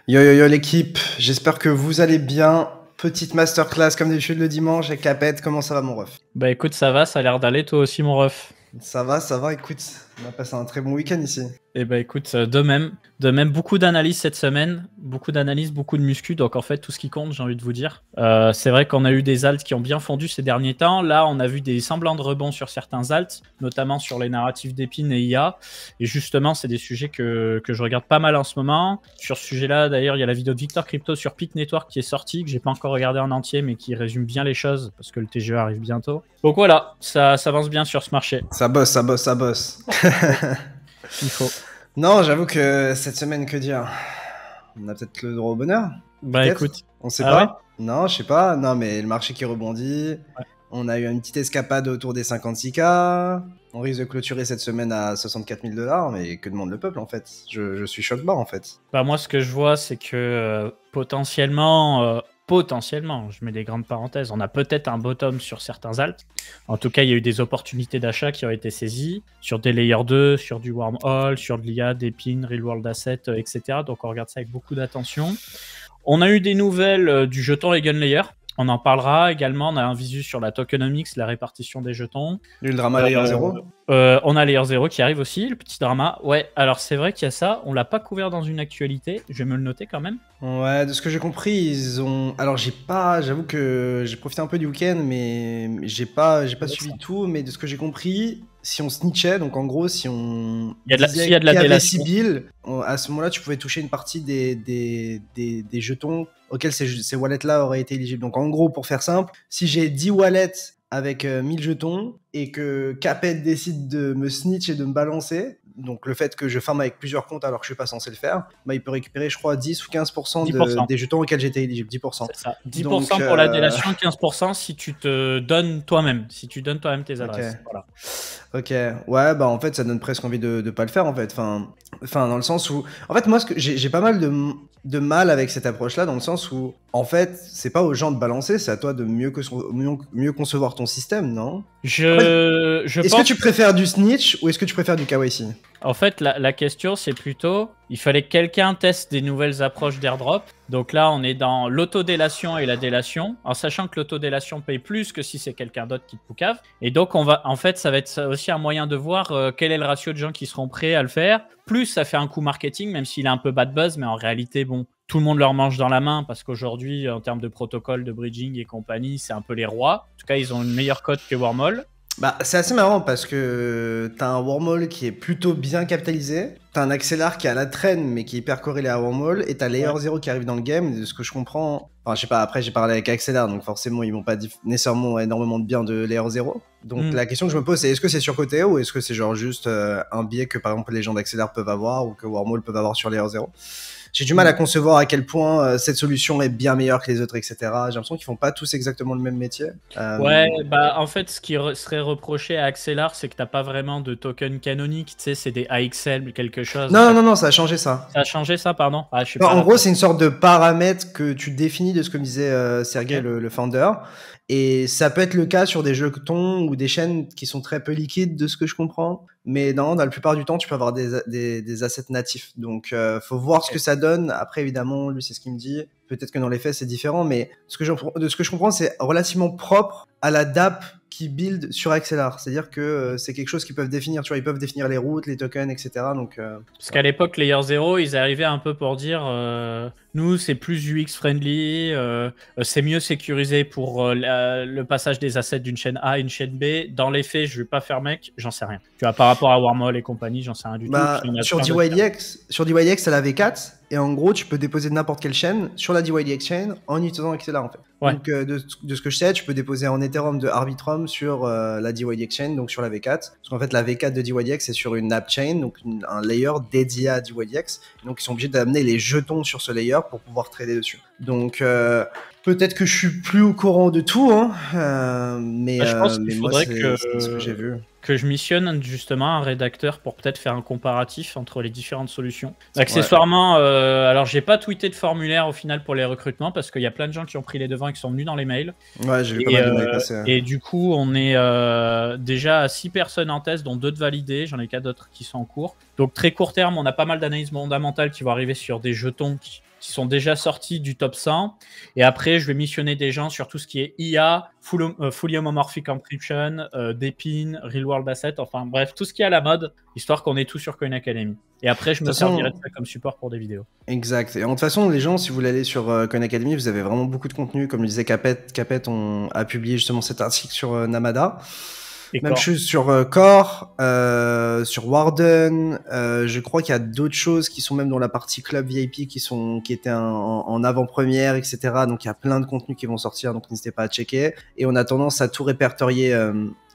Yo yo yo l'équipe, j'espère que vous allez bien. Petite masterclass comme d'habitude le dimanche avec Capet, comment ça va mon ref? Bah écoute, ça va, ça a l'air d'aller toi aussi mon ref. Ça va, écoute, on a passé un très bon week-end ici. Et bah écoute, de même, beaucoup d'analyses cette semaine, beaucoup d'analyses, beaucoup de muscu, donc en fait tout ce qui compte, j'ai envie de vous dire. C'est vrai qu'on a eu des alts qui ont bien fondu ces derniers temps, là on a vu des semblants de rebond sur certains alts, notamment sur les narratifs d'Épine et IA, et justement c'est des sujets que je regarde pas mal en ce moment. Sur ce sujet-là d'ailleurs il y a la vidéo de Victor Crypto sur Peak Network qui est sortie, que j'ai pas encore regardé en entier, mais qui résume bien les choses, parce que le TGE arrive bientôt. Donc voilà, ça avance bien sur ce marché. Ça bosse. Il faut. Non, j'avoue que cette semaine, que dire? On a peut-être le droit au bonheur? Bah écoute. On sait Ah pas? ouais. Non, je sais pas. Non, mais le marché qui rebondit. Ouais. On a eu une petite escapade autour des 56K. On risque de clôturer cette semaine à 64 000 $. Mais que demande le peuple en fait? Je suis choc bas en fait. Bah moi, ce que je vois, c'est que potentiellement, je mets des grandes parenthèses, on a peut-être un bottom sur certains alts. En tout cas, il y a eu des opportunités d'achat qui ont été saisies sur des Layer 2, sur du Wormhole, sur de l'IA, des pins, Real World Asset, etc. Donc on regarde ça avec beaucoup d'attention. On a eu des nouvelles du jeton Eigenlayer. On en parlera également. On a un visu sur la tokenomics, la répartition des jetons. Le drama Layer 0. On a Layer 0 qui arrive aussi, le petit drama. Ouais, alors c'est vrai qu'il y a ça. On l'a pas couvert dans une actualité. Je vais me le noter quand même. Ouais, de ce que j'ai compris, ils ont. Alors j'avoue que j'ai profité un peu du week-end, mais j'ai pas suivi tout. Mais de ce que j'ai compris, si on snitchait, donc en gros, si on Il y a de la, disait s'il y a de la qu'il y avait délation. 6 billes, à ce moment-là, tu pouvais toucher une partie des jetons auxquels ces wallets-là auraient été éligibles. Donc en gros, pour faire simple, si j'ai 10 wallets avec 1000 jetons et que Capet décide de me snitch et de me balancer, donc le fait que je farme avec plusieurs comptes alors que je suis pas censé le faire, bah il peut récupérer je crois 10 ou 15% des jetons auxquels j'étais éligible, 10%. C'est ça. 10% Donc, pour la délation, 15% si tu te donnes toi-même, si tu donnes toi-même tes adresses. Ok. Voilà. Ok, ouais, bah en fait ça donne presque envie de pas le faire en fait. Enfin dans le sens où, en fait moi j'ai pas mal de mal avec cette approche-là dans le sens où, en fait, c'est pas aux gens de balancer, c'est à toi de mieux concevoir ton système, non? Est-ce que tu préfères du snitch ou est-ce que tu préfères du KYC? En fait, la question, c'est plutôt, il fallait que quelqu'un teste des nouvelles approches d'airdrop. Donc là, on est dans l'autodélation et la délation, en sachant que l'autodélation paye plus que si c'est quelqu'un d'autre qui te poucave. Et donc, en fait, ça va être aussi un moyen de voir quel est le ratio de gens qui seront prêts à le faire. Plus, ça fait un coup marketing, même s'il a un peu bad buzz, mais en réalité, bon, tout le monde leur mange dans la main parce qu'aujourd'hui, en termes de protocole, de bridging et compagnie, c'est un peu les rois. En tout cas, ils ont une meilleure cote que Wormhole. Bah, c'est assez marrant parce que t'as un Wormhole qui est plutôt bien capitalisé, t'as un Axelar qui est à la traîne mais qui est hyper corrélé à Wormhole, et t'as Layer 0 qui arrive dans le game, et de ce que je comprends, enfin je sais pas, après j'ai parlé avec Axelar donc forcément ils m'ont pas dit nécessairement énormément de bien de Layer 0. Donc la question que je me pose c'est est-ce que c'est surcoté ou est-ce que c'est genre juste un biais que par exemple les gens d'Axelar peuvent avoir ou que Wormhole peuvent avoir sur Layer 0. J'ai du mal à concevoir à quel point cette solution est bien meilleure que les autres, etc. J'ai l'impression qu'ils font pas tous exactement le même métier. Ouais, bah en fait, ce qui serait reproché à Axelar, c'est que t'as pas vraiment de token canonique, tu sais, c'est des AXL, quelque chose. Non, ça a changé ça. Ça a changé ça, pardon? Ah, je sais Non, pas. en gros, c'est une sorte de paramètre que tu définis de ce que me disait Sergey, le founder. Et ça peut être le cas sur des jetons ou des chaînes qui sont très peu liquides, de ce que je comprends. Mais non, dans la plupart du temps, tu peux avoir des assets natifs. Donc, faut voir ce que ça donne. Après, évidemment, lui, c'est ce qu'il me dit. Peut-être que dans les faits, c'est différent. Mais de ce que je comprends, c'est relativement propre à la DApp qui build sur Axelar. C'est-à-dire que c'est quelque chose qu'ils peuvent définir. Tu vois, ils peuvent définir les routes, les tokens, etc. Donc, parce qu'à l'époque, Layer 0, ils arrivaient un peu pour dire nous, c'est plus UX friendly, c'est mieux sécurisé pour le passage des assets d'une chaîne A à une chaîne B. Dans les faits, je vais pas faire mec, j'en sais rien. Tu vois, par rapport à Wormhole et compagnie, j'en sais rien du tout. Sur DYDX, t'as la V4, et en gros, tu peux déposer n'importe quelle chaîne sur la DYDX chain en utilisant Axelar, en fait. Ouais. Donc, de ce que je sais, tu peux déposer en Ethereum de Arbitrum sur la DYDX chain, donc sur la V4. Parce qu'en fait, la V4 de DYDX est sur une app chain, donc un layer dédié à DYDX. Donc, ils sont obligés d'amener les jetons sur ce layer pour pouvoir trader dessus. Donc, peut-être que je suis plus au courant de tout, hein, mais je pense qu'il faudrait c'est ce que j'ai vu. Que je missionne justement un rédacteur pour peut-être faire un comparatif entre les différentes solutions. Accessoirement, alors j'ai pas tweeté de formulaire au final pour les recrutements parce qu'il y a plein de gens qui ont pris les devants et qui sont venus dans les mails. Ouais, j'ai vu pas mal de mails passer. Et du coup, on est déjà à 6 personnes en test, dont 2 de validées. J'en ai 4 d'autres qui sont en cours. Donc très court terme, on a pas mal d'analyses fondamentales qui vont arriver sur des jetons qui sont déjà sortis du top 100. Et après, je vais missionner des gens sur tout ce qui est IA, Fully Homomorphic Encryption, Depin, Real World Asset, enfin bref, tout ce qui est à la mode, histoire qu'on ait tout sur Coin Academy. Et après, je me servirai de ça comme support pour des vidéos. Exact. Et de toute façon, les gens, si vous voulez aller sur Coin Academy, vous avez vraiment beaucoup de contenu. Comme le disait Capet, a publié justement cet article sur Namada. Et même chose sur Core, sur Warden. Je crois qu'il y a d'autres choses qui sont même dans la partie Club VIP qui étaient en avant-première, etc. Donc il y a plein de contenus qui vont sortir, donc n'hésitez pas à checker. Et on a tendance à tout répertorier.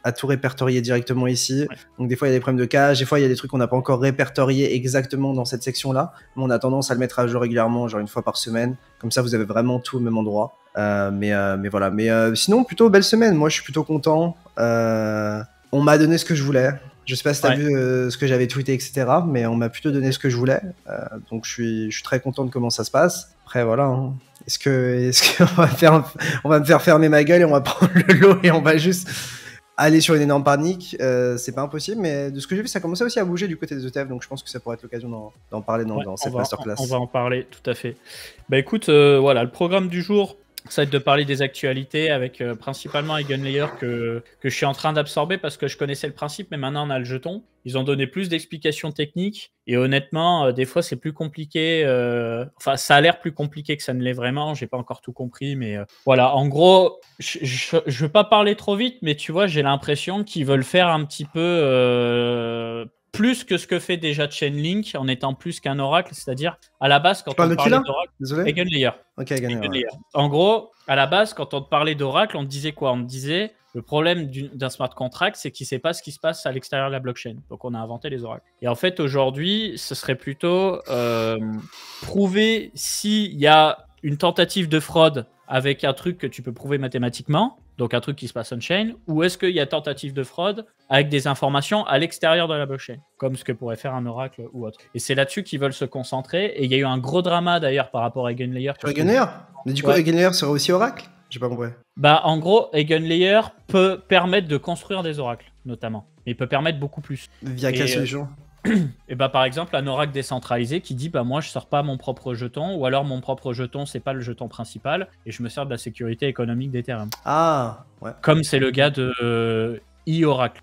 Directement ici. Ouais. Donc des fois il y a des problèmes de cache, des fois il y a des trucs qu'on n'a pas encore répertoriés exactement dans cette section-là. Mais on a tendance à le mettre à jour régulièrement, genre une fois par semaine. Comme ça vous avez vraiment tout au même endroit. Mais voilà. Mais sinon plutôt belle semaine. Moi je suis plutôt content. On m'a donné ce que je voulais. Je sais pas si t'as vu ce que j'avais tweeté, etc. Mais on m'a plutôt donné ce que je voulais. Donc je suis très content de comment ça se passe. Après voilà. Hein. Est-ce qu'on va me faire fermer ma gueule et on va prendre le lot et on va juste aller sur une énorme panique, c'est pas impossible, mais de ce que j'ai vu, ça commençait aussi à bouger du côté des ETF, donc je pense que ça pourrait être l'occasion d'en parler dans cette masterclass. On va en parler, tout à fait. Bah écoute, voilà, le programme du jour, ça va être de parler des actualités avec principalement Eigenlayer que je suis en train d'absorber parce que je connaissais le principe, mais maintenant on a le jeton. Ils ont donné plus d'explications techniques et honnêtement, des fois c'est plus compliqué. Enfin, ça a l'air plus compliqué que ça ne l'est vraiment. J'ai pas encore tout compris, mais voilà. En gros, je veux pas parler trop vite, mais tu vois, j'ai l'impression qu'ils veulent faire un petit peu plus que ce que fait déjà Chainlink en étant plus qu'un oracle, c'est-à-dire à la base quand on parlait d'oracle, Eigenlayer. Ok, Eigenlayer. En gros, à la base quand on te parlait d'oracle, on te disait quoi? On te disait le problème d'un smart contract, c'est qu'il ne sait pas ce qui se passe à l'extérieur de la blockchain. Donc on a inventé les oracles. Et en fait aujourd'hui, ce serait plutôt prouver s'il y a une tentative de fraude avec un truc que tu peux prouver mathématiquement, donc un truc qui se passe on-chain, ou est-ce qu'il y a tentative de fraude avec des informations à l'extérieur de la blockchain, comme ce que pourrait faire un oracle ou autre. Et c'est là-dessus qu'ils veulent se concentrer. Et il y a eu un gros drama d'ailleurs par rapport à Eigenlayer. Sur Eigenlayer ? Mais du coup, Eigenlayer serait aussi oracle ? J'ai pas compris. Bah, en gros, Eigenlayer peut permettre de construire des oracles, notamment. Mais il peut permettre beaucoup plus. Via quelle solution ? Et bah par exemple un oracle décentralisé qui dit bah moi je sors pas mon propre jeton, ou alors mon propre jeton c'est pas le jeton principal et je me sers de la sécurité économique d'Ethereum. Ah ouais. Comme c'est le gars de e-oracle,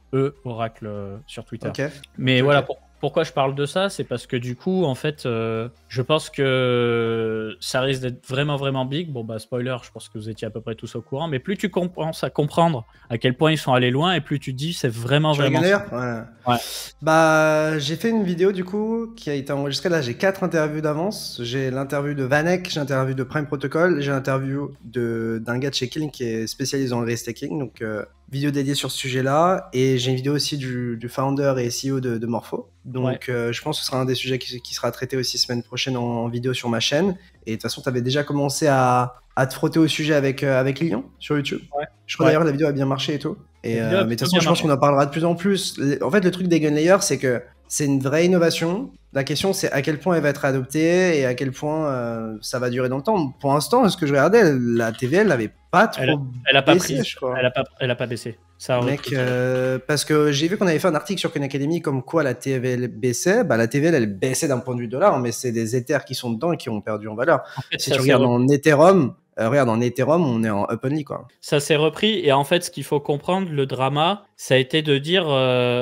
sur Twitter. Okay. Mais voilà pourquoi je parle de ça, c'est parce que du coup en fait je pense que ça risque d'être vraiment big. Bon bah spoiler, je pense que vous étiez à peu près tous au courant, mais plus tu commences à comprendre à quel point ils sont allés loin et plus tu te dis c'est vraiment ouais. Bah j'ai fait une vidéo du coup qui a été enregistrée, là j'ai 4 interviews d'avance. J'ai l'interview de Vanek, j'ai l'interview de Prime Protocol, j'ai l'interview d'un gars de chez Killing qui est spécialisé en restaking, donc vidéo dédiée sur ce sujet-là, et j'ai une vidéo aussi du founder et CEO de Morpho. Donc je pense que ce sera un des sujets qui sera traité aussi semaine prochaine en vidéo sur ma chaîne. Et de toute façon, tu avais déjà commencé à te frotter au sujet avec Lilian sur YouTube. Ouais. Je crois d'ailleurs la vidéo a bien marché et tout. Et, mais de toute façon, je pense qu'on en parlera de plus en plus. En fait, le truc d'Eigenlayer, c'est que c'est une vraie innovation. La question, c'est à quel point elle va être adoptée et à quel point ça va durer dans le temps. Pour l'instant, ce que je regardais, la TVL n'avait pas trop elle a pas baissé, je crois. Elle a pas baissé. Ça mec, parce que j'ai vu qu'on avait fait un article sur Coin Academy comme quoi la TVL baissait. Bah, la TVL, elle baissait d'un point de vue dollar, mais c'est des Ethers qui sont dedans et qui ont perdu en valeur. En fait, si tu regardes en Ethereum, regarde, en Ethereum, on est en up only, quoi. Ça s'est repris, et en fait, ce qu'il faut comprendre, le drama, ça a été de dire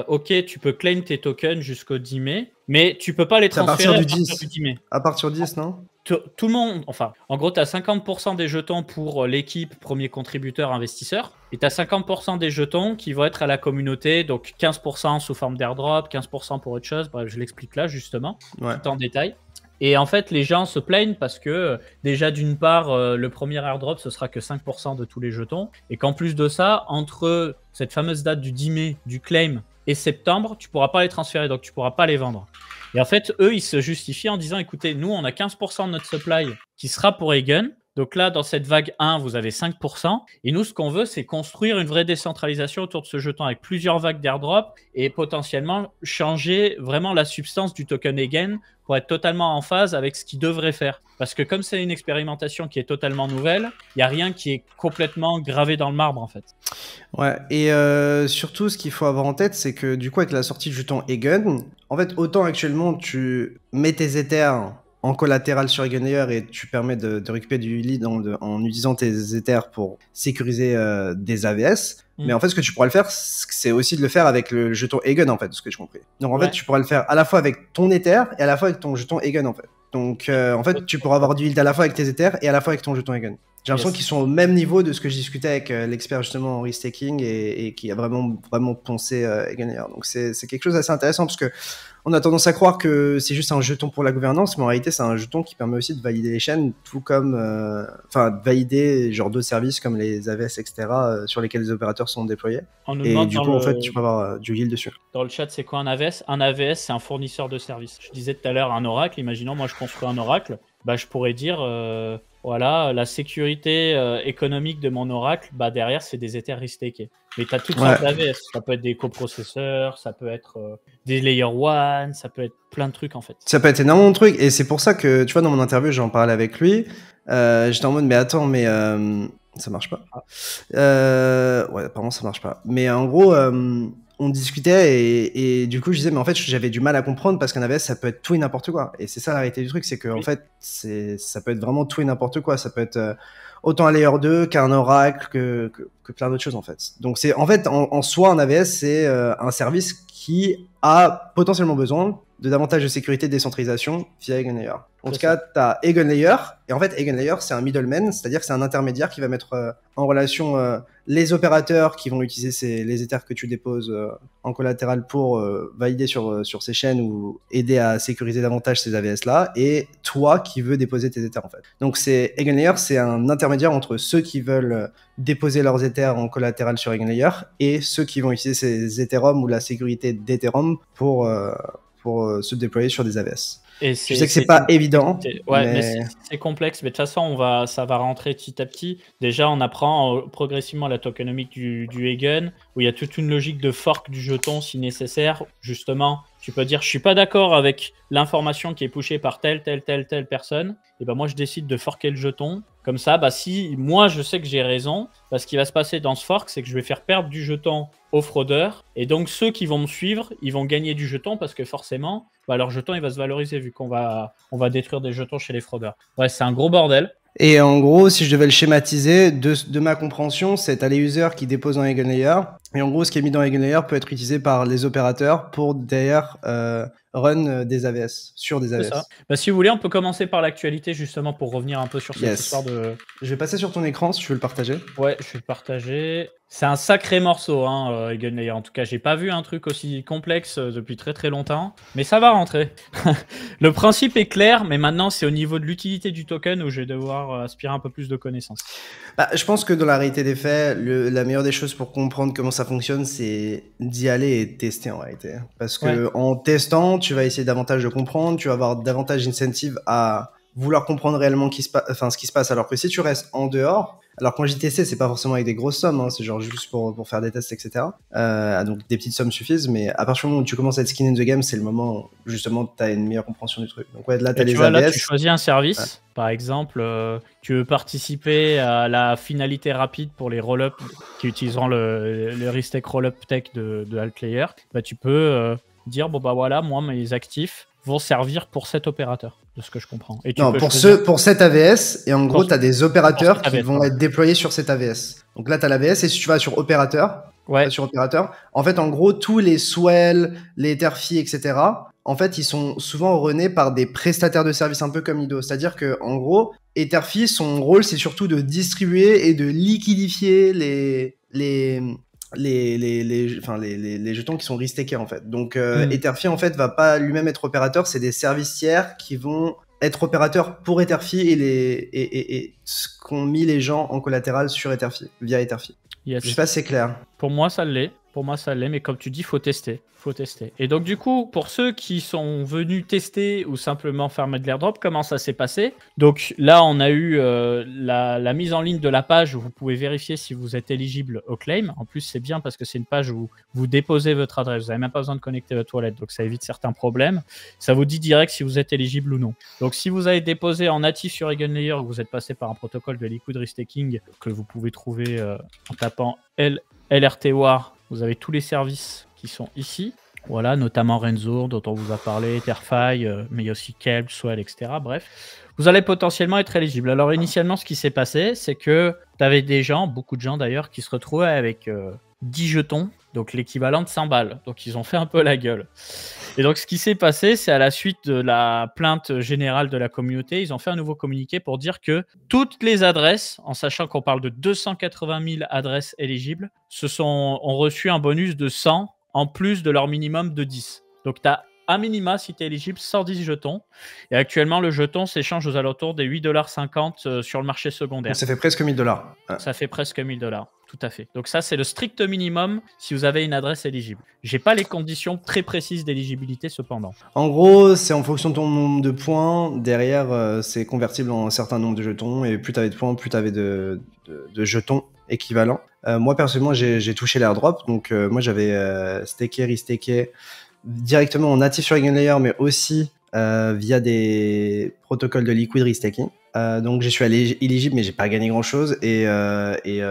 ok, tu peux claim tes tokens jusqu'au 10 mai, mais tu peux pas les transférer à partir du 10 mai. À partir du 10, non ? Tout le monde, enfin, en gros, tu as 50% des jetons pour l'équipe, premier contributeur, investisseur, et tu as 50% des jetons qui vont être à la communauté, donc 15% sous forme d'airdrop, 15% pour autre chose, bref, je l'explique là, justement, tout en détail. Et en fait, les gens se plaignent parce que, déjà, d'une part, le premier airdrop, ce sera que 5% de tous les jetons, et qu'en plus de ça, entre cette fameuse date du 10 mai, du claim, et septembre, tu pourras pas les transférer, donc tu pourras pas les vendre. Et en fait, eux, ils se justifient en disant, écoutez, nous, on a 15% de notre supply qui sera pour Eigen. Donc là, dans cette vague 1, vous avez 5%. Et nous, ce qu'on veut, c'est construire une vraie décentralisation autour de ce jeton avec plusieurs vagues d'airdrop et potentiellement changer vraiment la substance du token Eigen pour être totalement en phase avec ce qu'il devrait faire. Parce que comme c'est une expérimentation qui est totalement nouvelle, il n'y a rien qui est complètement gravé dans le marbre, en fait. Ouais, et surtout, ce qu'il faut avoir en tête, c'est que du coup, avec la sortie du jeton Eigen, en fait, autant actuellement, tu mets tes Ethers en collatéral sur EigenLayer et tu permets de récupérer du lead en utilisant tes Ethers pour sécuriser des AVS. Mais en fait, ce que tu pourras le faire, c'est aussi de le faire avec le jeton Eigen, en fait, de ce que j'ai compris. Donc, en fait, tu pourras le faire à la fois avec ton Ether et à la fois avec ton jeton Eigen, en fait. Donc, en fait, tu pourras avoir du yield à la fois avec tes Ethers et à la fois avec ton jeton Eigen. J'ai l'impression qu'ils sont au même niveau de ce que je discutais avec l'expert justement en restaking et qui a vraiment poncé EigenLayer. Donc, c'est quelque chose d'assez intéressant parce que on a tendance à croire que c'est juste un jeton pour la gouvernance, mais en réalité, c'est un jeton qui permet aussi de valider les chaînes, tout comme, de valider genre d'autres services comme les AVS, etc., sur lesquels les opérateurs sont déployés. Et du coup, en fait, tu peux avoir du yield dessus. Dans le chat, c'est quoi un AVS? Un AVS, c'est un fournisseur de services. Je disais tout à l'heure un oracle. Imaginons, moi, je construis un oracle. Bah, je pourrais dire, voilà, la sécurité économique de mon oracle, bah, derrière, c'est des Ethers restakés. Mais tu as toutes sortes d'AVS. Ça peut être des coprocesseurs, ça peut être des layer 1, ça peut être plein de trucs, en fait. Ça peut être énormément de trucs. Et c'est pour ça que, tu vois, dans mon interview, j'en parlais avec lui. J'étais en mode, mais attends, mais ça marche pas. Ouais, apparemment, ça marche pas. Mais en gros, on discutait et du coup, je disais, mais en fait, j'avais du mal à comprendre parce qu'un AVS, ça peut être tout et n'importe quoi. Et c'est ça la réalité du truc, c'est que en fait, ça peut être vraiment tout et n'importe quoi. Ça peut être autant un layer 2 qu'un oracle, que plein d'autres choses, en fait. Donc, c'est en fait, en soi, un AVS, c'est un service qui a potentiellement besoin de davantage de sécurité et de décentralisation via EigenLayer. En tout cas, tu as EigenLayer, et en fait, EigenLayer, c'est un middleman, c'est-à-dire que c'est un intermédiaire qui va mettre en relation les opérateurs qui vont utiliser les Ethers que tu déposes en collatéral pour valider sur ces chaînes ou aider à sécuriser davantage ces AVS-là, et toi qui veux déposer tes Ethers, en fait. Donc, EigenLayer, c'est un intermédiaire entre ceux qui veulent déposer leurs Ethers en collatéral sur EigenLayer et ceux qui vont utiliser ces Ethereum ou la sécurité d'Ethereum pour se déployer sur des AVS. Je sais que c'est pas évident. Mais c'est complexe. Mais de toute façon, ça va rentrer petit à petit. Déjà, on apprend progressivement la tokenomique du Eigen, où il y a toute une logique de fork du jeton si nécessaire. Justement, tu peux dire, je suis pas d'accord avec l'information qui est pushée par telle personne. Et ben moi, je décide de forker le jeton. Comme ça, bah, si moi, je sais que j'ai raison, bah, ce qui va se passer dans ce fork, c'est que je vais faire perdre du jeton aux fraudeurs. Et donc, ceux qui vont me suivre, ils vont gagner du jeton parce que forcément, bah, leur jeton, il va se valoriser vu qu'on va détruire des jetons chez les fraudeurs. Ouais, c'est un gros bordel. Et en gros, si je devais le schématiser, de ma compréhension, c'est à les users qui déposent dans EigenLayer. Et en gros, ce qui est mis dans EigenLayer peut être utilisé par les opérateurs pour derrière run des AVS, sur des AVS. C'est ça. Bah, si vous voulez, on peut commencer par l'actualité justement pour revenir un peu sur cette histoire de... Je vais passer sur ton écran si tu veux le partager. Ouais, je vais le partager. C'est un sacré morceau, hein, EigenLayer. En tout cas, j'ai pas vu un truc aussi complexe depuis très très longtemps, mais ça va rentrer. Le principe est clair, mais maintenant c'est au niveau de l'utilité du token où je vais devoir aspirer un peu plus de connaissances. Bah, je pense que dans la réalité des faits, la meilleure des choses pour comprendre comment ça fonctionne, c'est d'y aller et tester en réalité. Parce que en testant, tu vas essayer davantage de comprendre, tu vas avoir davantage d'incentive à vouloir comprendre réellement ce qui se passe. Alors que si tu restes en dehors, alors quand je dis tester, c'est pas forcément avec des grosses sommes, hein, c'est genre juste pour faire des tests, etc. Donc des petites sommes suffisent, mais à partir du moment où tu commences à être skin in the game, c'est le moment où justement tu as une meilleure compréhension du truc. Donc ouais, là tu as les ABS. Là, tu choisis un service, par exemple, tu veux participer à la finalité rapide pour les roll-up qui utiliseront le Restake Roll-up Tech de Altlayer. Bah, tu peux dire, bon bah voilà, moi mes actifs vont servir pour cet opérateur, de ce que je comprends. Et pour cet AVS, et en gros, tu as des opérateurs qui vont être déployés sur cet AVS. Donc là, tu as l'AVS, et si tu vas sur opérateur, en fait, en gros, tous les Swell, les Etherfi, etc., en fait, ils sont souvent runnés par des prestataires de services un peu comme Lido. C'est-à-dire que, en gros, Etherfi, son rôle, c'est surtout de distribuer et de liquidifier les jetons qui sont restakés en fait. Donc Etherfi en fait va pas lui-même être opérateur, c'est des services tiers qui vont être opérateurs pour Etherfi et ce qu'ont mis les gens en collatéral sur Etherfi, via Etherfi. Yes. Je sais pas si c'est clair. Pour moi ça l'est, mais comme tu dis, faut tester. Et donc du coup, pour ceux qui sont venus tester ou simplement faire de l'airdrop, comment ça s'est passé? Donc là, on a eu la mise en ligne de la page où vous pouvez vérifier si vous êtes éligible au claim. En plus, c'est bien parce que c'est une page où vous déposez votre adresse. Vous n'avez même pas besoin de connecter votre wallet, donc ça évite certains problèmes. Ça vous dit direct si vous êtes éligible ou non. Donc si vous avez déposé en natif sur EigenLayer ou vous êtes passé par un protocole de liquid restaking que vous pouvez trouver en tapant LRT War, vous avez tous les services qui sont ici. Voilà, notamment Renzo, dont on vous a parlé, Terfai, mais il y a aussi Kelp, Swell, etc. Bref, vous allez potentiellement être éligible. Alors initialement, ce qui s'est passé, c'est que tu avais des gens, beaucoup de gens d'ailleurs, qui se retrouvaient avec 10 jetons, donc l'équivalent de 100 balles. Donc ils ont fait un peu la gueule. Et donc ce qui s'est passé, c'est à la suite de la plainte générale de la communauté, ils ont fait un nouveau communiqué pour dire que toutes les adresses, en sachant qu'on parle de 280 000 adresses éligibles, ont reçu un bonus de 100 en plus de leur minimum de 10. Donc tu as à minima, si tu es éligible, 110 jetons. Et actuellement, le jeton s'échange aux alentours des 8,50 $ sur le marché secondaire. Ça fait presque 1 000 $. Ça fait presque 1 000 $, tout à fait. Donc ça, c'est le strict minimum si vous avez une adresse éligible. J'ai pas les conditions très précises d'éligibilité cependant. En gros, c'est en fonction de ton nombre de points. Derrière, c'est convertible en un certain nombre de jetons. Et plus tu avais de points, plus tu avais de jetons équivalents. Moi, personnellement, j'ai touché l'airdrop. Donc, moi, j'avais staké, restaké directement en natif sur EigenLayer, mais aussi via des protocoles de liquid restaking. Donc je suis allé éligible, mais j'ai pas gagné grand chose. Et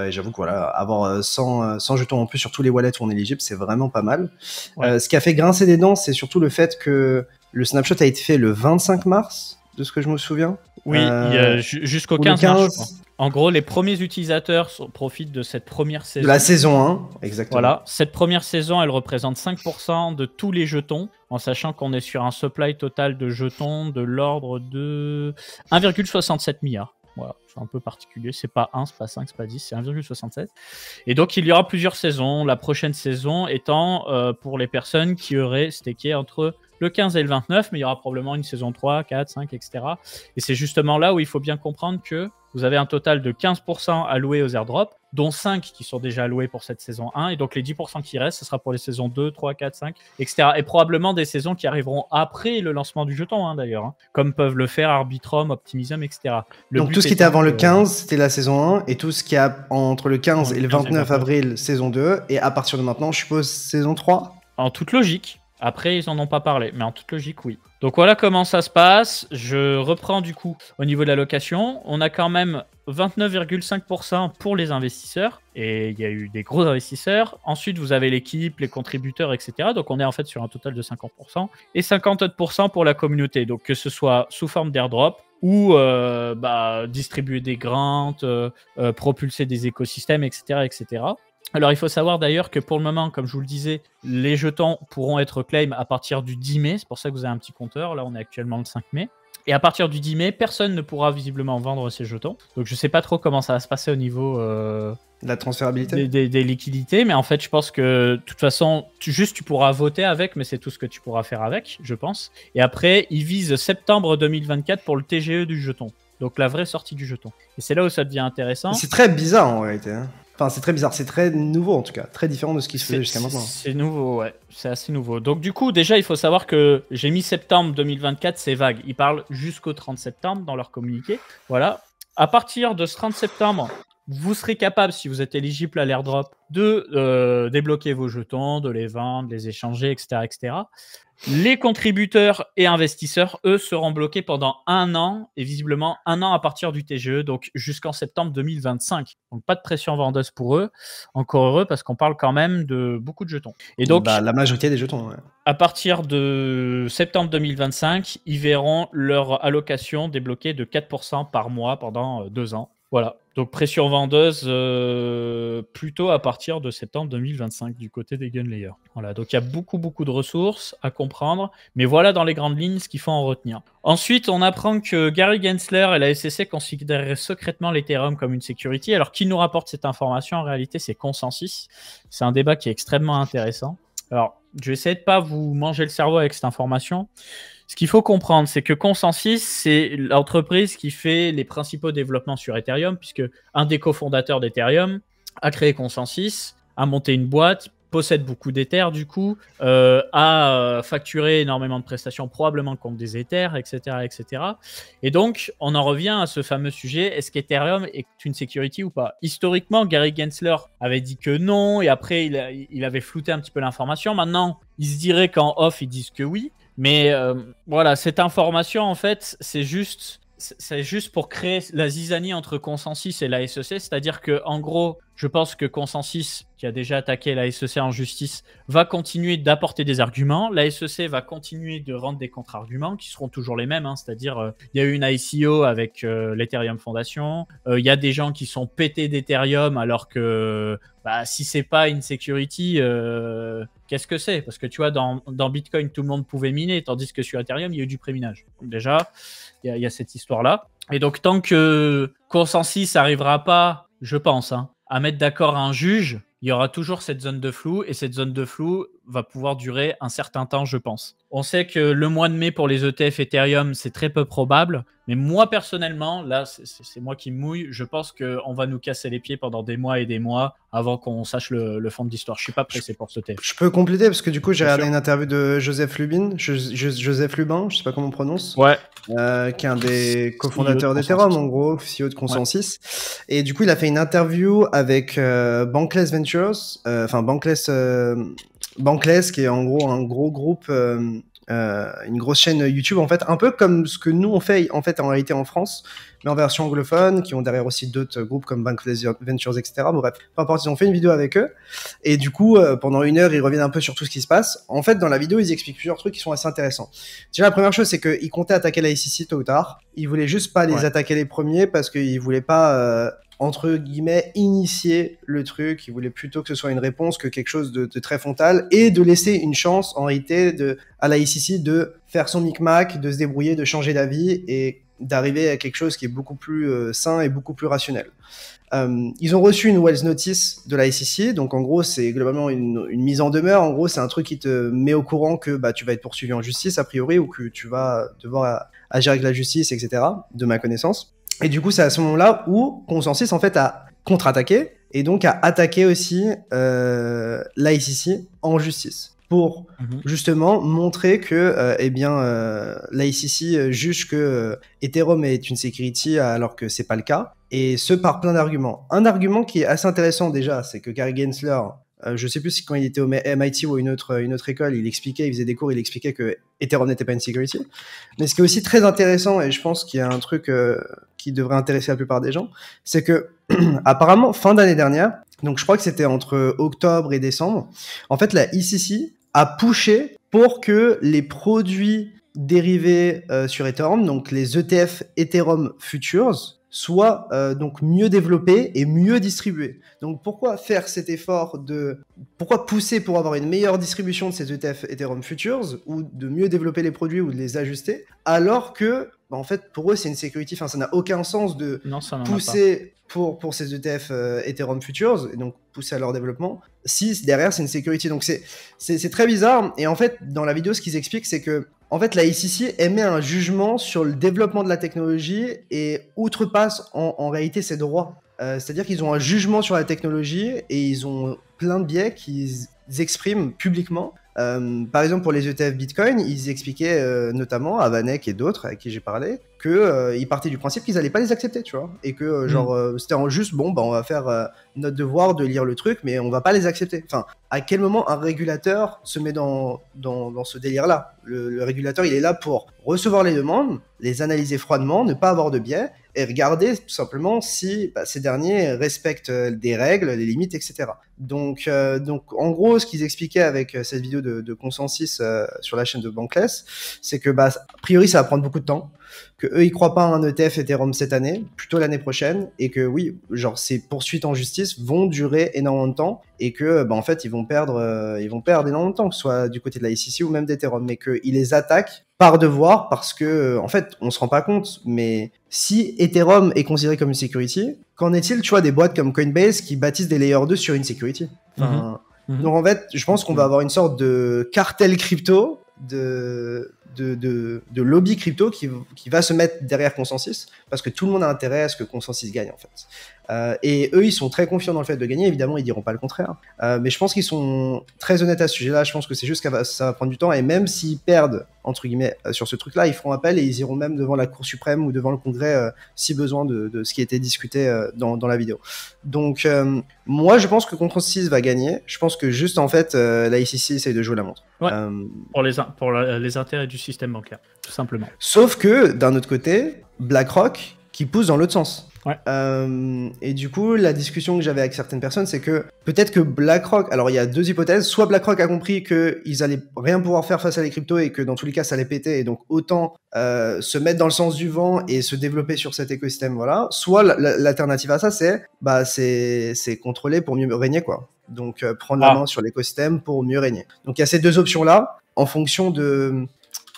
j'avoue que voilà, avoir 100 jetons en plus sur tous les wallets où on est éligible, c'est vraiment pas mal. Ouais. Ce qui a fait grincer des dents, c'est surtout le fait que le snapshot a été fait le 25 mars, de ce que je me souviens. Oui, jusqu'au 15 mars. En gros, les premiers utilisateurs profitent de cette première saison. De la saison 1, exactement. Voilà, cette première saison, elle représente 5% de tous les jetons, en sachant qu'on est sur un supply total de jetons de l'ordre de 1,67 milliard. Voilà, c'est un peu particulier, c'est pas 1, c'est pas 5, c'est pas 10, c'est 1,67. Et donc, il y aura plusieurs saisons, la prochaine saison étant pour les personnes qui auraient stacké entre le 15 et le 29, mais il y aura probablement une saison 3, 4, 5, etc. Et c'est justement là où il faut bien comprendre que vous avez un total de 15% alloués aux airdrops, dont 5 qui sont déjà alloués pour cette saison 1, et donc les 10% qui restent, ce sera pour les saisons 2, 3, 4, 5, etc. Et probablement des saisons qui arriveront après le lancement du jeton, d'ailleurs, comme peuvent le faire Arbitrum, Optimism, etc. Donc tout ce qui était avant le 15, c'était la saison 1, et tout ce qui a entre le 15 et le 29 avril, saison 2, et à partir de maintenant, je suppose, saison 3 ? En toute logique. Après, ils en ont pas parlé, mais en toute logique, oui. Donc voilà comment ça se passe. Je reprends du coup au niveau de la location. On a quand même 29,5% pour les investisseurs. Et il y a eu des gros investisseurs. Ensuite, vous avez l'équipe, les contributeurs, etc. Donc on est en fait sur un total de 50%. Et 50% pour la communauté. Donc que ce soit sous forme d'airdrop ou distribuer des grants, propulser des écosystèmes, etc., etc. Alors, il faut savoir d'ailleurs que pour le moment, comme je vous le disais, les jetons pourront être claim à partir du 10 mai. C'est pour ça que vous avez un petit compteur. Là, on est actuellement le 5 mai. Et à partir du 10 mai, personne ne pourra visiblement vendre ces jetons. Donc, je ne sais pas trop comment ça va se passer au niveau la transférabilité des liquidités. Mais en fait, je pense que de toute façon, tu pourras voter avec, mais c'est tout ce que tu pourras faire avec, je pense. Et après, ils visent septembre 2024 pour le TGE du jeton. Donc, la vraie sortie du jeton. Et c'est là où ça devient intéressant. C'est très bizarre en réalité. Enfin, c'est très bizarre, c'est très nouveau en tout cas, très différent de ce qui se faisait jusqu'à maintenant. C'est nouveau, ouais, c'est assez nouveau. Donc du coup, déjà, il faut savoir que j'ai mis septembre 2024, c'est vague. Ils parlent jusqu'au 30 septembre dans leur communiqué. Voilà. À partir de ce 30 septembre, vous serez capable, si vous êtes éligible à l'airdrop, de débloquer vos jetons, de les vendre, les échanger, etc., etc. Les contributeurs et investisseurs, eux, seront bloqués pendant 1 an, et visiblement 1 an à partir du TGE, donc jusqu'en septembre 2025. Donc pas de pression vendeuse pour eux. Encore heureux, parce qu'on parle quand même de beaucoup de jetons. Et donc, la majorité des jetons, ouais. À partir de septembre 2025, ils verront leur allocation débloquée de 4% par mois pendant 2 ans. Voilà, donc pression vendeuse plutôt à partir de septembre 2025 du côté des Gunlayers. Voilà, donc il y a beaucoup de ressources à comprendre, mais voilà dans les grandes lignes ce qu'il faut en retenir. Ensuite, on apprend que Gary Gensler et la SEC considéreraient secrètement l'Ethereum comme une security. Alors, qui nous rapporte cette information? En réalité, c'est Consensus. C'est un débat qui est extrêmement intéressant. Alors, je vais essayer de pas vous manger le cerveau avec cette information. Ce qu'il faut comprendre, c'est que Consensus, c'est l'entreprise qui fait les principaux développements sur Ethereum, puisque un des cofondateurs d'Ethereum a créé Consensus, a monté une boîte, possède beaucoup d'Ethers du coup, a facturé énormément de prestations, probablement contre des Ethers, etc., etc. Et donc, on en revient à ce fameux sujet, est-ce qu'Ethereum est une security ou pas? Historiquement, Gary Gensler avait dit que non, et après, il avait flouté un petit peu l'information. Maintenant, il se dirait qu'en off, ils disent que oui. Mais voilà, cette information, en fait, c'est juste pour créer la zizanie entre Consensus et la SEC. C'est-à-dire que, en gros, je pense que Consensus, qui qui a déjà attaqué la SEC en justice, va continuer d'apporter des arguments. La SEC va continuer de rendre des contre-arguments qui seront toujours les mêmes. Hein, c'est-à-dire, il y a eu une ICO avec l'Ethereum Foundation. Il y a des gens qui sont pétés d'Ethereum alors que si c'est pas une security, qu'est-ce que c'est? Parce que tu vois, dans Bitcoin, tout le monde pouvait miner, tandis que sur Ethereum, il y a eu du préminage. Donc déjà, il y a cette histoire-là. Et donc, tant que Consensus n'arrivera pas, je pense, à mettre d'accord un juge, il y aura toujours cette zone de flou, et cette zone de flou va pouvoir durer un certain temps, je pense. On sait que le mois de mai pour les ETF Ethereum, c'est très peu probable, mais moi, personnellement, là, c'est moi qui me mouille, je pense qu'on va nous casser les pieds pendant des mois et des mois avant qu'on sache le fond de l'histoire. Je suis pas pressé pour ce ETF. Je peux compléter, parce que du coup, j'ai regardé une interview de Joseph Lubin, Joseph Lubin, je sais pas comment on prononce, ouais. Qui est un des cofondateurs d'Ethereum, en gros, CEO de Consensus. Ouais. Et du coup, il a fait une interview avec Bankless Ventures, Bankless, qui est en gros un gros groupe, une grosse chaîne YouTube, en fait, un peu comme ce que nous on fait en réalité en France, mais en version anglophone, qui ont derrière aussi d'autres groupes comme Bankless Ventures, etc. Bon, bref, peu importe, ils ont fait une vidéo avec eux, et du coup, pendant 1 heure, ils reviennent un peu sur tout ce qui se passe. En fait, dans la vidéo, ils expliquent plusieurs trucs qui sont assez intéressants. Déjà, la première chose, c'est qu'ils comptaient attaquer la ICC tôt ou tard. Ils voulaient juste pas les attaquer les premiers, parce qu'ils voulaient pas... entre guillemets, initier le truc. Ils voulaient plutôt que ce soit une réponse que quelque chose de très frontal, et de laisser une chance, en réalité, à la ICC de faire son micmac, de se débrouiller, de changer d'avis, et d'arriver à quelque chose qui est beaucoup plus sain et beaucoup plus rationnel. Ils ont reçu une Wells Notice de la ICC, donc en gros, c'est globalement une mise en demeure. En gros, c'est un truc qui te met au courant que tu vas être poursuivi en justice, a priori, ou que tu vas devoir agir avec la justice, etc., de ma connaissance. Et du coup, c'est à ce moment-là où Consensus, en fait, a contre-attaqué, et donc a attaqué aussi l'ICC en justice, pour justement montrer que l'ICC juge que Ethereum est une security alors que c'est pas le cas, et ce par plein d'arguments. Un argument qui est assez intéressant déjà, c'est que Gary Gensler, je sais plus si quand il était au MIT ou une autre école, il faisait des cours, il expliquait que Ethereum n'était pas une security. Mais ce qui est aussi très intéressant, et je pense qu'il y a un truc qui devrait intéresser la plupart des gens, c'est que apparemment, fin d'année dernière, donc je crois que c'était entre octobre et décembre, en fait la ICC a pushé pour que les produits dérivés sur Ethereum, donc les ETF Ethereum Futures, soient donc mieux développés et mieux distribués. Donc pourquoi faire cet effort pourquoi pousser pour avoir une meilleure distribution de ces ETF Ethereum Futures, ou de mieux développer les produits ou de les ajuster, alors que en fait pour eux c'est une security, ça n'a aucun sens de pousser pour ces ETF Ethereum Futures, et donc pousser à leur développement, si derrière c'est une security. Donc c'est très bizarre, et en fait dans la vidéo ce qu'ils expliquent, c'est que en fait, la ICC émet un jugement sur le développement de la technologie et outrepasse en réalité ses droits. C'est-à-dire qu'ils ont un jugement sur la technologie, et ils ont plein de biais qu'ils expriment publiquement. Par exemple, pour les ETF Bitcoin, ils expliquaient notamment à Vanek et d'autres avec qui j'ai parlé qu'ils partaient du principe qu'ils n'allaient pas les accepter, tu vois, et que c'était juste on va faire notre devoir de lire le truc, mais on va pas les accepter. Enfin, à quel moment un régulateur se met dans ce délire-là? Le régulateur, il est là pour recevoir les demandes, les analyser froidement, ne pas avoir de biais, et regarder tout simplement si ces derniers respectent des règles, les limites, etc. Donc en gros, ce qu'ils expliquaient avec cette vidéo de Consensus sur la chaîne de Bankless, c'est que a priori ça va prendre beaucoup de temps, que eux ils croient pas à un ETF Ethereum cette année, plutôt l'année prochaine, et que oui, ces poursuites en justice vont durer énormément de temps, et que en fait ils vont perdre énormément de temps, que ce soit du côté de la ICC ou même d'Ethereum, mais qu'ils les attaquent par devoir, parce que en fait on se rend pas compte, mais si Ethereum est considéré comme une security, qu'en est-il, tu vois, des boîtes comme Coinbase qui bâtissent des layer 2 sur une security? Donc en fait, je pense qu'on va avoir une sorte de cartel crypto, de lobby crypto qui va se mettre derrière Consensus, parce que tout le monde a intérêt à ce que Consensus gagne, en fait. Et eux, ils sont très confiants dans le fait de gagner, évidemment, ils diront pas le contraire. Mais je pense qu'ils sont très honnêtes à ce sujet-là. Je pense que c'est juste que ça va prendre du temps, et même s'ils perdent, entre guillemets, sur ce truc-là, ils feront appel, et ils iront même devant la Cour suprême ou devant le Congrès, si besoin, de ce qui a été discuté dans la vidéo. Donc, moi, je pense que Consensus va gagner. Je pense que juste, en fait, la ICC essaye de jouer la montre. Ouais, pour les intérêts du système bancaire, tout simplement. Sauf que, d'un autre côté, BlackRock qui pousse dans l'autre sens. Ouais. Et du coup, la discussion que j'avais avec certaines personnes, c'est que peut-être que BlackRock, alors il y a deux hypothèses, soit BlackRock a compris qu'ils allaient rien pouvoir faire face à les cryptos et que dans tous les cas ça allait péter, et donc autant se mettre dans le sens du vent et se développer sur cet écosystème, voilà. Soit l'alternative à ça, c'est contrôler pour mieux régner, quoi. Donc prendre la main sur l'écosystème pour mieux régner. Donc il y a ces deux options-là, en fonction de...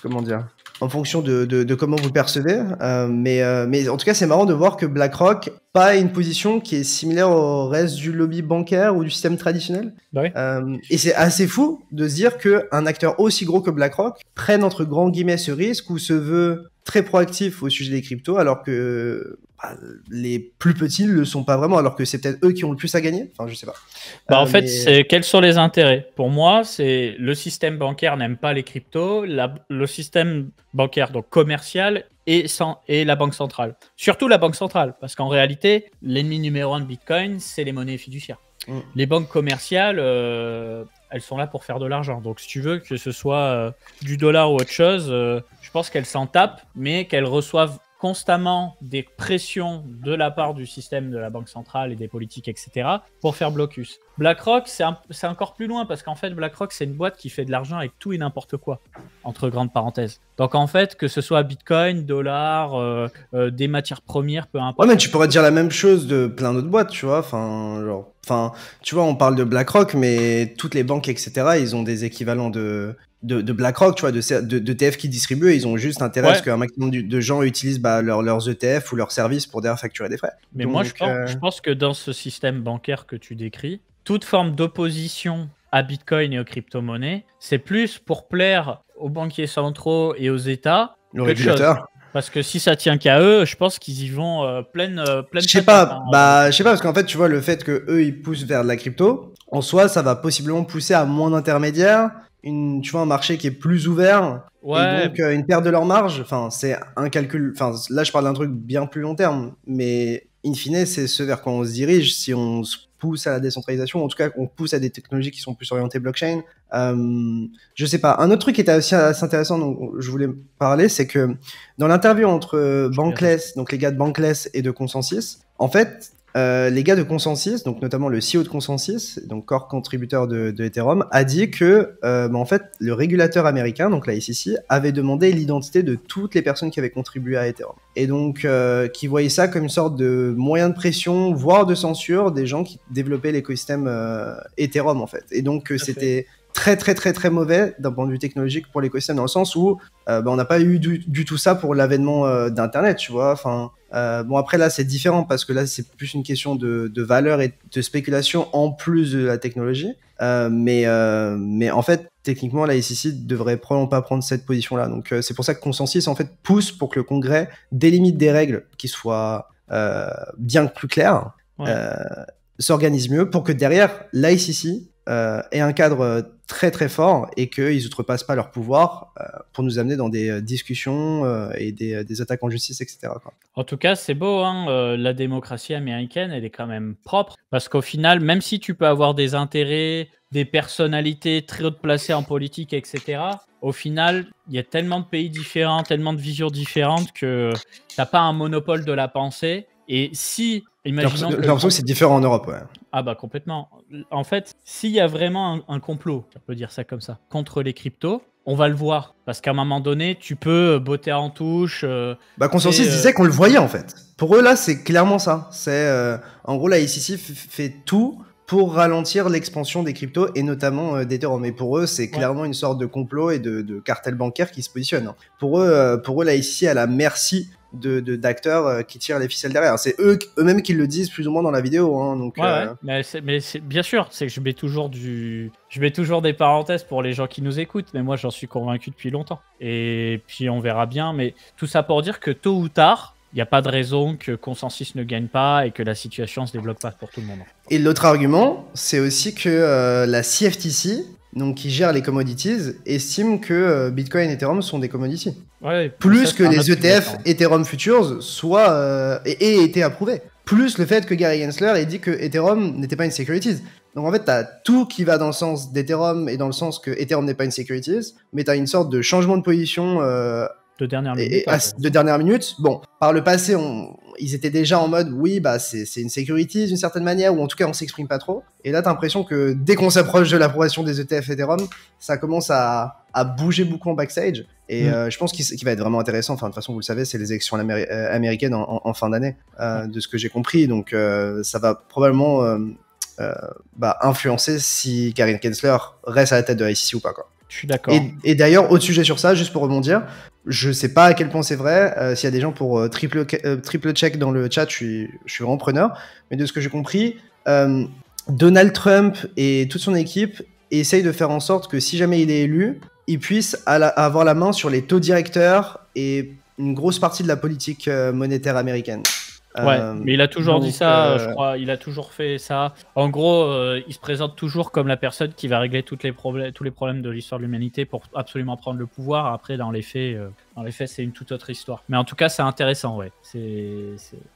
Comment dire ? En fonction de comment vous le percevez. Mais en tout cas, c'est marrant de voir que BlackRock pas une position qui est similaire au reste du lobby bancaire ou du système traditionnel. Bah oui. Et c'est assez fou de se dire qu'un acteur aussi gros que BlackRock prenne entre grands guillemets ce risque ou se veut très proactif au sujet des cryptos, alors que les plus petits ne le sont pas vraiment, alors que c'est peut-être eux qui ont le plus à gagner. Enfin, je sais pas. En fait, c'est quels sont les intérêts? Pour moi, c'est le système bancaire n'aime pas les cryptos, le système bancaire donc commercial et la banque centrale. Surtout la banque centrale, parce qu'en réalité, l'ennemi numéro 1 de Bitcoin, c'est les monnaies fiduciaires. Les banques commerciales, elles sont là pour faire de l'argent. Donc, si tu veux que ce soit du dollar ou autre chose, je pense qu'elles s'en tapent, mais qu'elles reçoivent constamment des pressions de la part du système de la banque centrale et des politiques, etc., pour faire blocus. BlackRock, c'est encore plus loin, parce qu'en fait, BlackRock, c'est une boîte qui fait de l'argent avec tout et n'importe quoi, entre grandes parenthèses. Donc, en fait, que ce soit Bitcoin, dollar, des matières premières, peu importe. Ouais, mais tu pourrais dire la même chose de plein d'autres boîtes, tu vois. Enfin, tu vois, on parle de BlackRock, mais toutes les banques, etc., ils ont des équivalents de BlackRock, tu vois, de ETF qui distribuent, et ils ont juste intérêt à ce qu'un maximum de gens utilisent leurs ETF ou leurs services pour derrière facturer des frais. Mais donc, moi, je pense que dans ce système bancaire que tu décris, toute forme d'opposition à Bitcoin et aux crypto-monnaies, c'est plus pour plaire aux banquiers centraux et aux États que régulateur. Parce que si ça tient qu'à eux, je pense qu'ils y vont pleine je sais pas, je sais pas, parce qu'en fait, tu vois, le fait que eux ils poussent vers de la crypto, en soi, ça va possiblement pousser à moins d'intermédiaires, tu vois, un marché qui est plus ouvert, et donc une perte de leur marge. Enfin, c'est un calcul. Enfin, là, je parle d'un truc bien plus long terme, mais in fine, c'est ce vers quoi on se dirige si on se pousse à la décentralisation. En tout cas, on pousse à des technologies qui sont plus orientées blockchain. Je sais pas. Un autre truc qui était aussi assez intéressant, dont je voulais parler, c'est que dans l'interview entre Bankless, donc les gars de Bankless et de Consensus, en fait, les gars de Consensus, donc notamment le CEO de Consensus, donc core contributeur de Ethereum, a dit que en fait, le régulateur américain, donc la SEC, avait demandé l'identité de toutes les personnes qui avaient contribué à Ethereum. Et donc, qui voyaient ça comme une sorte de moyen de pression, voire de censure des gens qui développaient l'écosystème Ethereum, en fait. Et donc, c'était très mauvais d'un point de vue technologique pour l'écosystème, dans le sens où on n'a pas eu du tout ça pour l'avènement d'Internet, tu vois. Enfin, bon, après là c'est différent, parce que là c'est plus une question de valeur et de spéculation en plus de la technologie, mais en fait techniquement la SEC devrait probablement pas prendre cette position là. Donc c'est pour ça que Consensus en fait pousse pour que le Congrès délimite des règles qui soient bien plus claires, s'organise mieux pour que derrière la SEC ait un cadre très fort, et qu'ils outrepassent pas leur pouvoir pour nous amener dans des discussions et des attaques en justice, etc. quoi. En tout cas, c'est beau, hein, la démocratie américaine, elle est quand même propre, parce qu'au final, même si tu peux avoir des intérêts, des personnalités très hautes placées en politique, etc., au final, il y a tellement de pays différents, tellement de visions différentes que t'as pas un monopole de la pensée. Et si, imaginons... J'ai l'impression que c'est différent en Europe, ouais. Ah bah complètement. En fait, s'il y a vraiment un complot, on peut dire ça comme ça, contre les cryptos, on va le voir. Parce qu'à un moment donné, tu peux botter en touche. Consensus disait qu'on le voyait, en fait. Pour eux, là, c'est clairement ça. C'est en gros, la SEC fait tout pour ralentir l'expansion des cryptos, et notamment d'Ethereum. Et pour eux, c'est clairement une sorte de complot et de cartel bancaire qui se positionne. Pour eux, la SEC est à la merci d'acteurs qui tirent les ficelles derrière. C'est eux-mêmes qui le disent plus ou moins dans la vidéo. Hein, donc, mais c'est bien sûr, c'est que je mets toujours des parenthèses pour les gens qui nous écoutent, mais moi j'en suis convaincu depuis longtemps. Et puis on verra bien, mais tout ça pour dire que tôt ou tard, il n'y a pas de raison que Consensus ne gagne pas et que la situation ne se débloque pas pour tout le monde. Et l'autre argument, c'est aussi que la CFTC, donc qui gère les commodities, estime que Bitcoin et Ethereum sont des commodities. Plus que les ETF Ethereum Futures aient été approuvés. Plus le fait que Gary Gensler ait dit que Ethereum n'était pas une securities. Donc en fait, tu as tout qui va dans le sens d'Ethereum et dans le sens que Ethereum n'est pas une securities, mais tu as une sorte de changement de position de dernière minute. De dernière minute. Bon, par le passé, ils étaient déjà en mode oui, bah c'est une security d'une certaine manière, ou en tout cas on s'exprime pas trop. Et là, t'as l'impression que dès qu'on s'approche de l'approbation des ETF Ethereum, ça commence à bouger beaucoup en backstage. Et je pense qu'il va être vraiment intéressant. Enfin, de toute façon, vous le savez, c'est les élections américaines en fin d'année, de ce que j'ai compris. Donc, ça va probablement influencer si Gary Gensler reste à la tête de la SEC ou pas, quoi. Je suis d'accord. Et d'ailleurs, autre sujet sur ça, juste pour rebondir, je sais pas à quel point c'est vrai. S'il y a des gens pour triple check dans le chat, je suis vraiment preneur. Mais de ce que j'ai compris, Donald Trump et toute son équipe essayent de faire en sorte que si jamais il est élu, il puisse avoir la main sur les taux directeurs et une grosse partie de la politique monétaire américaine. Ouais, mais il a toujours dit ça, je crois. Il a toujours fait ça. En gros, il se présente toujours comme la personne qui va régler tous les problèmes de l'histoire de l'humanité pour absolument prendre le pouvoir. Après, dans les faits, c'est une toute autre histoire. Mais en tout cas, c'est intéressant, ouais.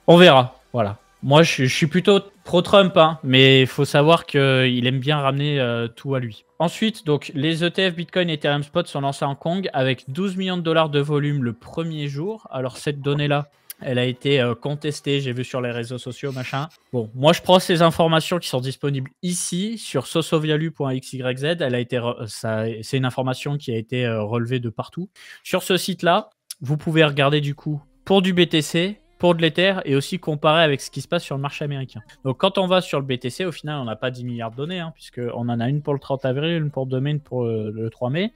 On verra, voilà. Moi, je suis plutôt pro-Trump, hein, mais il faut savoir qu'il aime bien ramener tout à lui. Ensuite, donc, les ETF Bitcoin et Ethereum Spot sont lancés en Hong Kong avec 12 millions de dollars de volume le premier jour. Alors, cette donnée-là, elle a été contestée, j'ai vu sur les réseaux sociaux, machin. Bon, moi, je prends ces informations qui sont disponibles ici, sur sosovalue.xyz. C'est une information qui a été relevée de partout. Sur ce site-là, vous pouvez regarder du coup pour du BTC, pour de l'Ether et aussi comparer avec ce qui se passe sur le marché américain. Donc, quand on va sur le BTC, au final, on n'a pas 10 milliards de données, hein, puisqu'on en a une pour le 30 avril, une pour le 2 mai, une pour le 3 mai.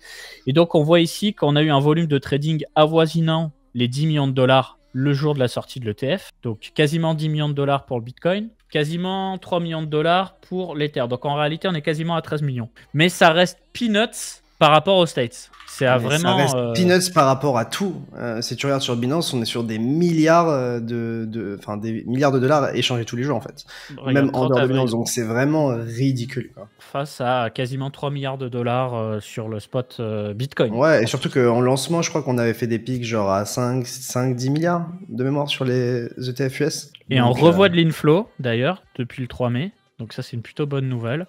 Et donc, on voit ici qu'on a eu un volume de trading avoisinant les 10 millions de dollars le jour de la sortie de l'ETF. Donc, quasiment 10 millions de dollars pour le Bitcoin, quasiment 3 millions de dollars pour l'Ether. Donc, en réalité, on est quasiment à 13 millions. Mais ça reste peanuts par rapport aux States. Vraiment, ça reste peanuts par rapport à tout. Si tu regardes sur Binance, on est sur des milliards des milliards de dollars échangés tous les jours en fait. Même en dehors de Binance, donc c'est vraiment ridicule, quoi. Face à quasiment 3 milliards de dollars sur le spot Bitcoin. Ouais, et surtout qu'en lancement, je crois qu'on avait fait des pics genre à 5-10 milliards de mémoire sur les ETF US. Et donc, on revoit de l'inflow d'ailleurs depuis le 3 mai. Donc ça, c'est une plutôt bonne nouvelle.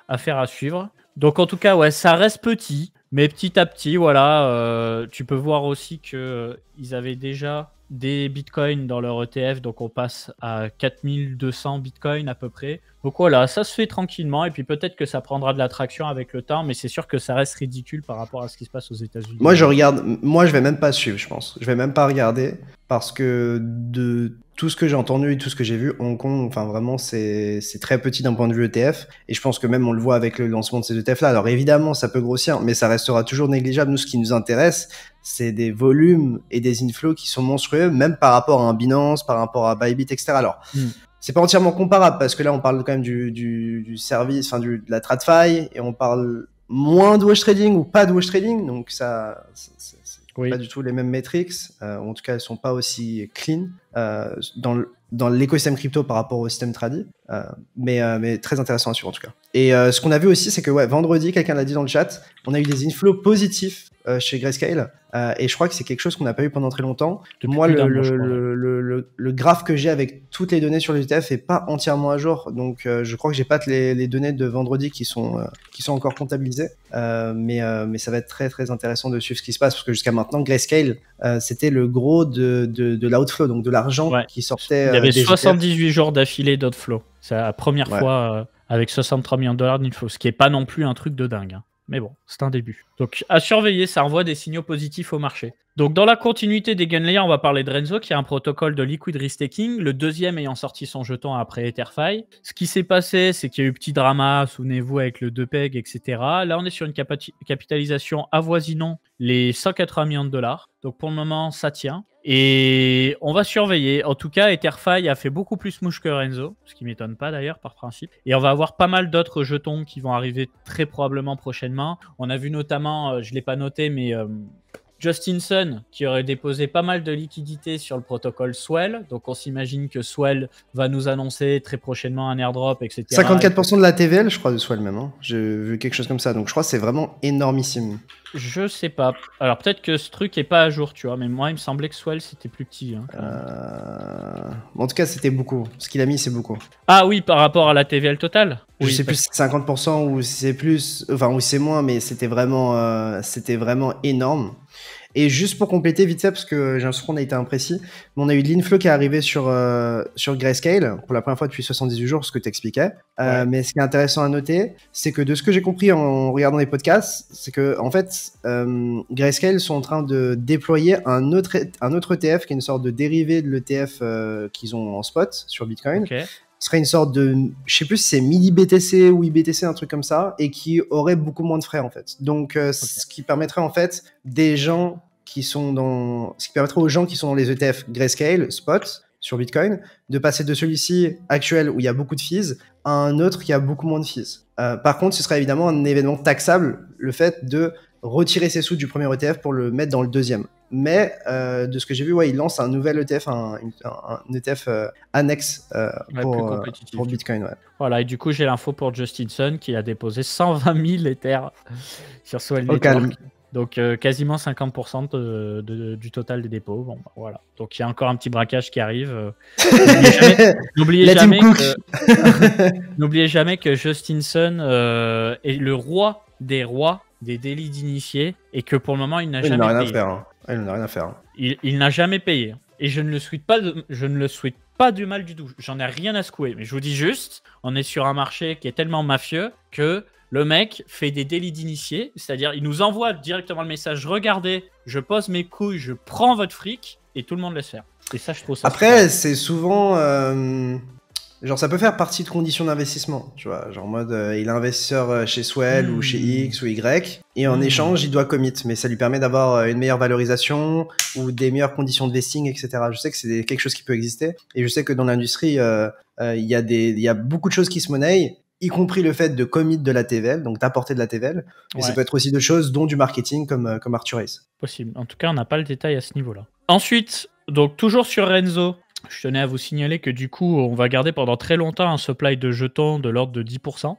Affaire à suivre. Donc en tout cas, ouais, ça reste petit. Mais petit à petit, voilà, tu peux voir aussi qu'ils avaient déjà des bitcoins dans leur ETF, donc on passe à 4200 bitcoins à peu près. Donc voilà, ça se fait tranquillement, et puis peut-être que ça prendra de l'attraction avec le temps, mais c'est sûr que ça reste ridicule par rapport à ce qui se passe aux États-Unis. Moi, je vais même pas suivre, je pense. Je vais même pas regarder, parce que de tout ce que j'ai entendu et tout ce que j'ai vu, Hong Kong, enfin vraiment, c'est très petit d'un point de vue ETF, et je pense que même on le voit avec le lancement de ces ETF-là. Alors évidemment, ça peut grossir, mais ça restera toujours négligeable. Nous, ce qui nous intéresse, c'est des volumes et des inflows qui sont monstrueux, même par rapport à un Binance, par rapport à Bybit, etc. Alors, c'est pas entièrement comparable, parce que là, on parle quand même du service, enfin de la TradFi, et on parle moins de wash trading ou pas de wash trading, donc ça c'est pas du tout les mêmes metrics, en tout cas, elles sont pas aussi clean dans l'écosystème crypto par rapport au système tradi, mais très intéressant à suivre en tout cas. Et ce qu'on a vu aussi, c'est que vendredi, quelqu'un l'a dit dans le chat, on a eu des inflows positifs chez Grayscale, et je crois que c'est quelque chose qu'on n'a pas eu pendant très longtemps. Moi, le graphe que j'ai avec toutes les données sur les ETF est pas entièrement à jour, donc je crois que j'ai pas les données de vendredi qui sont encore comptabilisées, mais ça va être très très intéressant de suivre ce qui se passe, parce que jusqu'à maintenant, Grayscale, c'était le gros de l'outflow, donc de l'argent qui sortait. Il y avait 78 jours d'affilée d'outflow. C'est la première fois avec 63 millions de dollars d'inflow, ce qui est pas non plus un truc de dingue, hein. Mais bon, c'est un début. Donc, à surveiller, ça envoie des signaux positifs au marché. Donc, dans la continuité des gunlayers, on va parler de Renzo, qui a un protocole de liquid restaking, le deuxième ayant sorti son jeton après EtherFi. Ce qui s'est passé, c'est qu'il y a eu petit drama, souvenez-vous, avec le 2PEG, etc. Là, on est sur une capitalisation avoisinant les 180 millions de dollars. Donc, pour le moment, ça tient. Et on va surveiller. En tout cas, EtherFi a fait beaucoup plus mouche que Renzo, ce qui ne m'étonne pas d'ailleurs par principe. Et on va avoir pas mal d'autres jetons qui vont arriver très probablement prochainement. On a vu notamment, je ne l'ai pas noté, mais Justin Sun qui aurait déposé pas mal de liquidités sur le protocole Swell. Donc on s'imagine que Swell va nous annoncer très prochainement un airdrop, etc. 54% de la TVL, je crois, de Swell même. Hein. J'ai vu quelque chose comme ça. Donc je crois que c'est vraiment énormissime. Je sais pas. Alors peut-être que ce truc est pas à jour, tu vois. Mais moi, il me semblait que Swell c'était plus petit. Hein, en tout cas, c'était beaucoup. Ce qu'il a mis, c'est beaucoup. Ah oui, par rapport à la TVL totale. Je sais plus si c'est 50% ou si c'est plus, enfin ou si c'est moins, mais c'était vraiment énorme. Et juste pour compléter vite fait, parce que j'ai l'impression qu'on a été imprécis, mais on a eu de l'inflow qui est arrivé sur Grayscale pour la première fois depuis 78 jours, ce que tu expliquais. Mais ce qui est intéressant à noter, c'est que de ce que j'ai compris en regardant les podcasts, c'est que en fait, Grayscale sont en train de déployer un autre ETF qui est une sorte de dérivé de l'ETF qu'ils ont en spot sur Bitcoin. Okay. Ce serait une sorte de, je sais plus si c'est mini BTC ou IBTC, un truc comme ça, et qui aurait beaucoup moins de frais en fait. Donc, ce qui permettrait en fait des gens qui sont dans, ce qui permettrait aux gens qui sont dans les ETF Grayscale, Spot, sur Bitcoin, de passer de celui-ci actuel où il y a beaucoup de fees à un autre qui a beaucoup moins de fees. Par contre, ce serait évidemment un événement taxable, le fait de retirer ses sous du premier ETF pour le mettre dans le deuxième. Mais de ce que j'ai vu, il lance un nouvel ETF, un ETF annexe pour Bitcoin. Ouais. Voilà, et du coup, j'ai l'info pour Justinson qui a déposé 120 000 Ethers sur Swell Network. Calme. Donc quasiment 50% du total des dépôts. Bon, bah, voilà. Donc il y a encore un petit braquage qui arrive. N'oubliez jamais que Justinson est le roi des rois des délits d'initiés et que pour le moment il n'a jamais payé. Il n'a rien à faire. Il n'a jamais payé. Et je ne le souhaite pas du mal du tout. J'en ai rien à secouer. Mais je vous dis juste, on est sur un marché qui est tellement mafieux que le mec fait des délits d'initiés, c'est-à-dire il nous envoie directement le message, regardez, je pose mes couilles, je prends votre fric, et tout le monde laisse faire. Et ça, je trouve ça... Après, c'est souvent... genre, ça peut faire partie de conditions d'investissement, tu vois. Genre, en mode, il est investisseur chez Swell ou chez X ou Y, et en échange, il doit commit, mais ça lui permet d'avoir une meilleure valorisation ou des meilleures conditions de vesting, etc. Je sais que c'est quelque chose qui peut exister, et je sais que dans l'industrie, il y a beaucoup de choses qui se monnaient, y compris le fait de commit de la TVL, donc d'apporter de la TVL, mais ça peut être aussi de choses, dont du marketing, comme Arthur Ace. Possible. En tout cas, on n'a pas le détail à ce niveau-là. Ensuite, donc toujours sur Renzo, je tenais à vous signaler que du coup, on va garder pendant très longtemps un supply de jetons de l'ordre de 10%,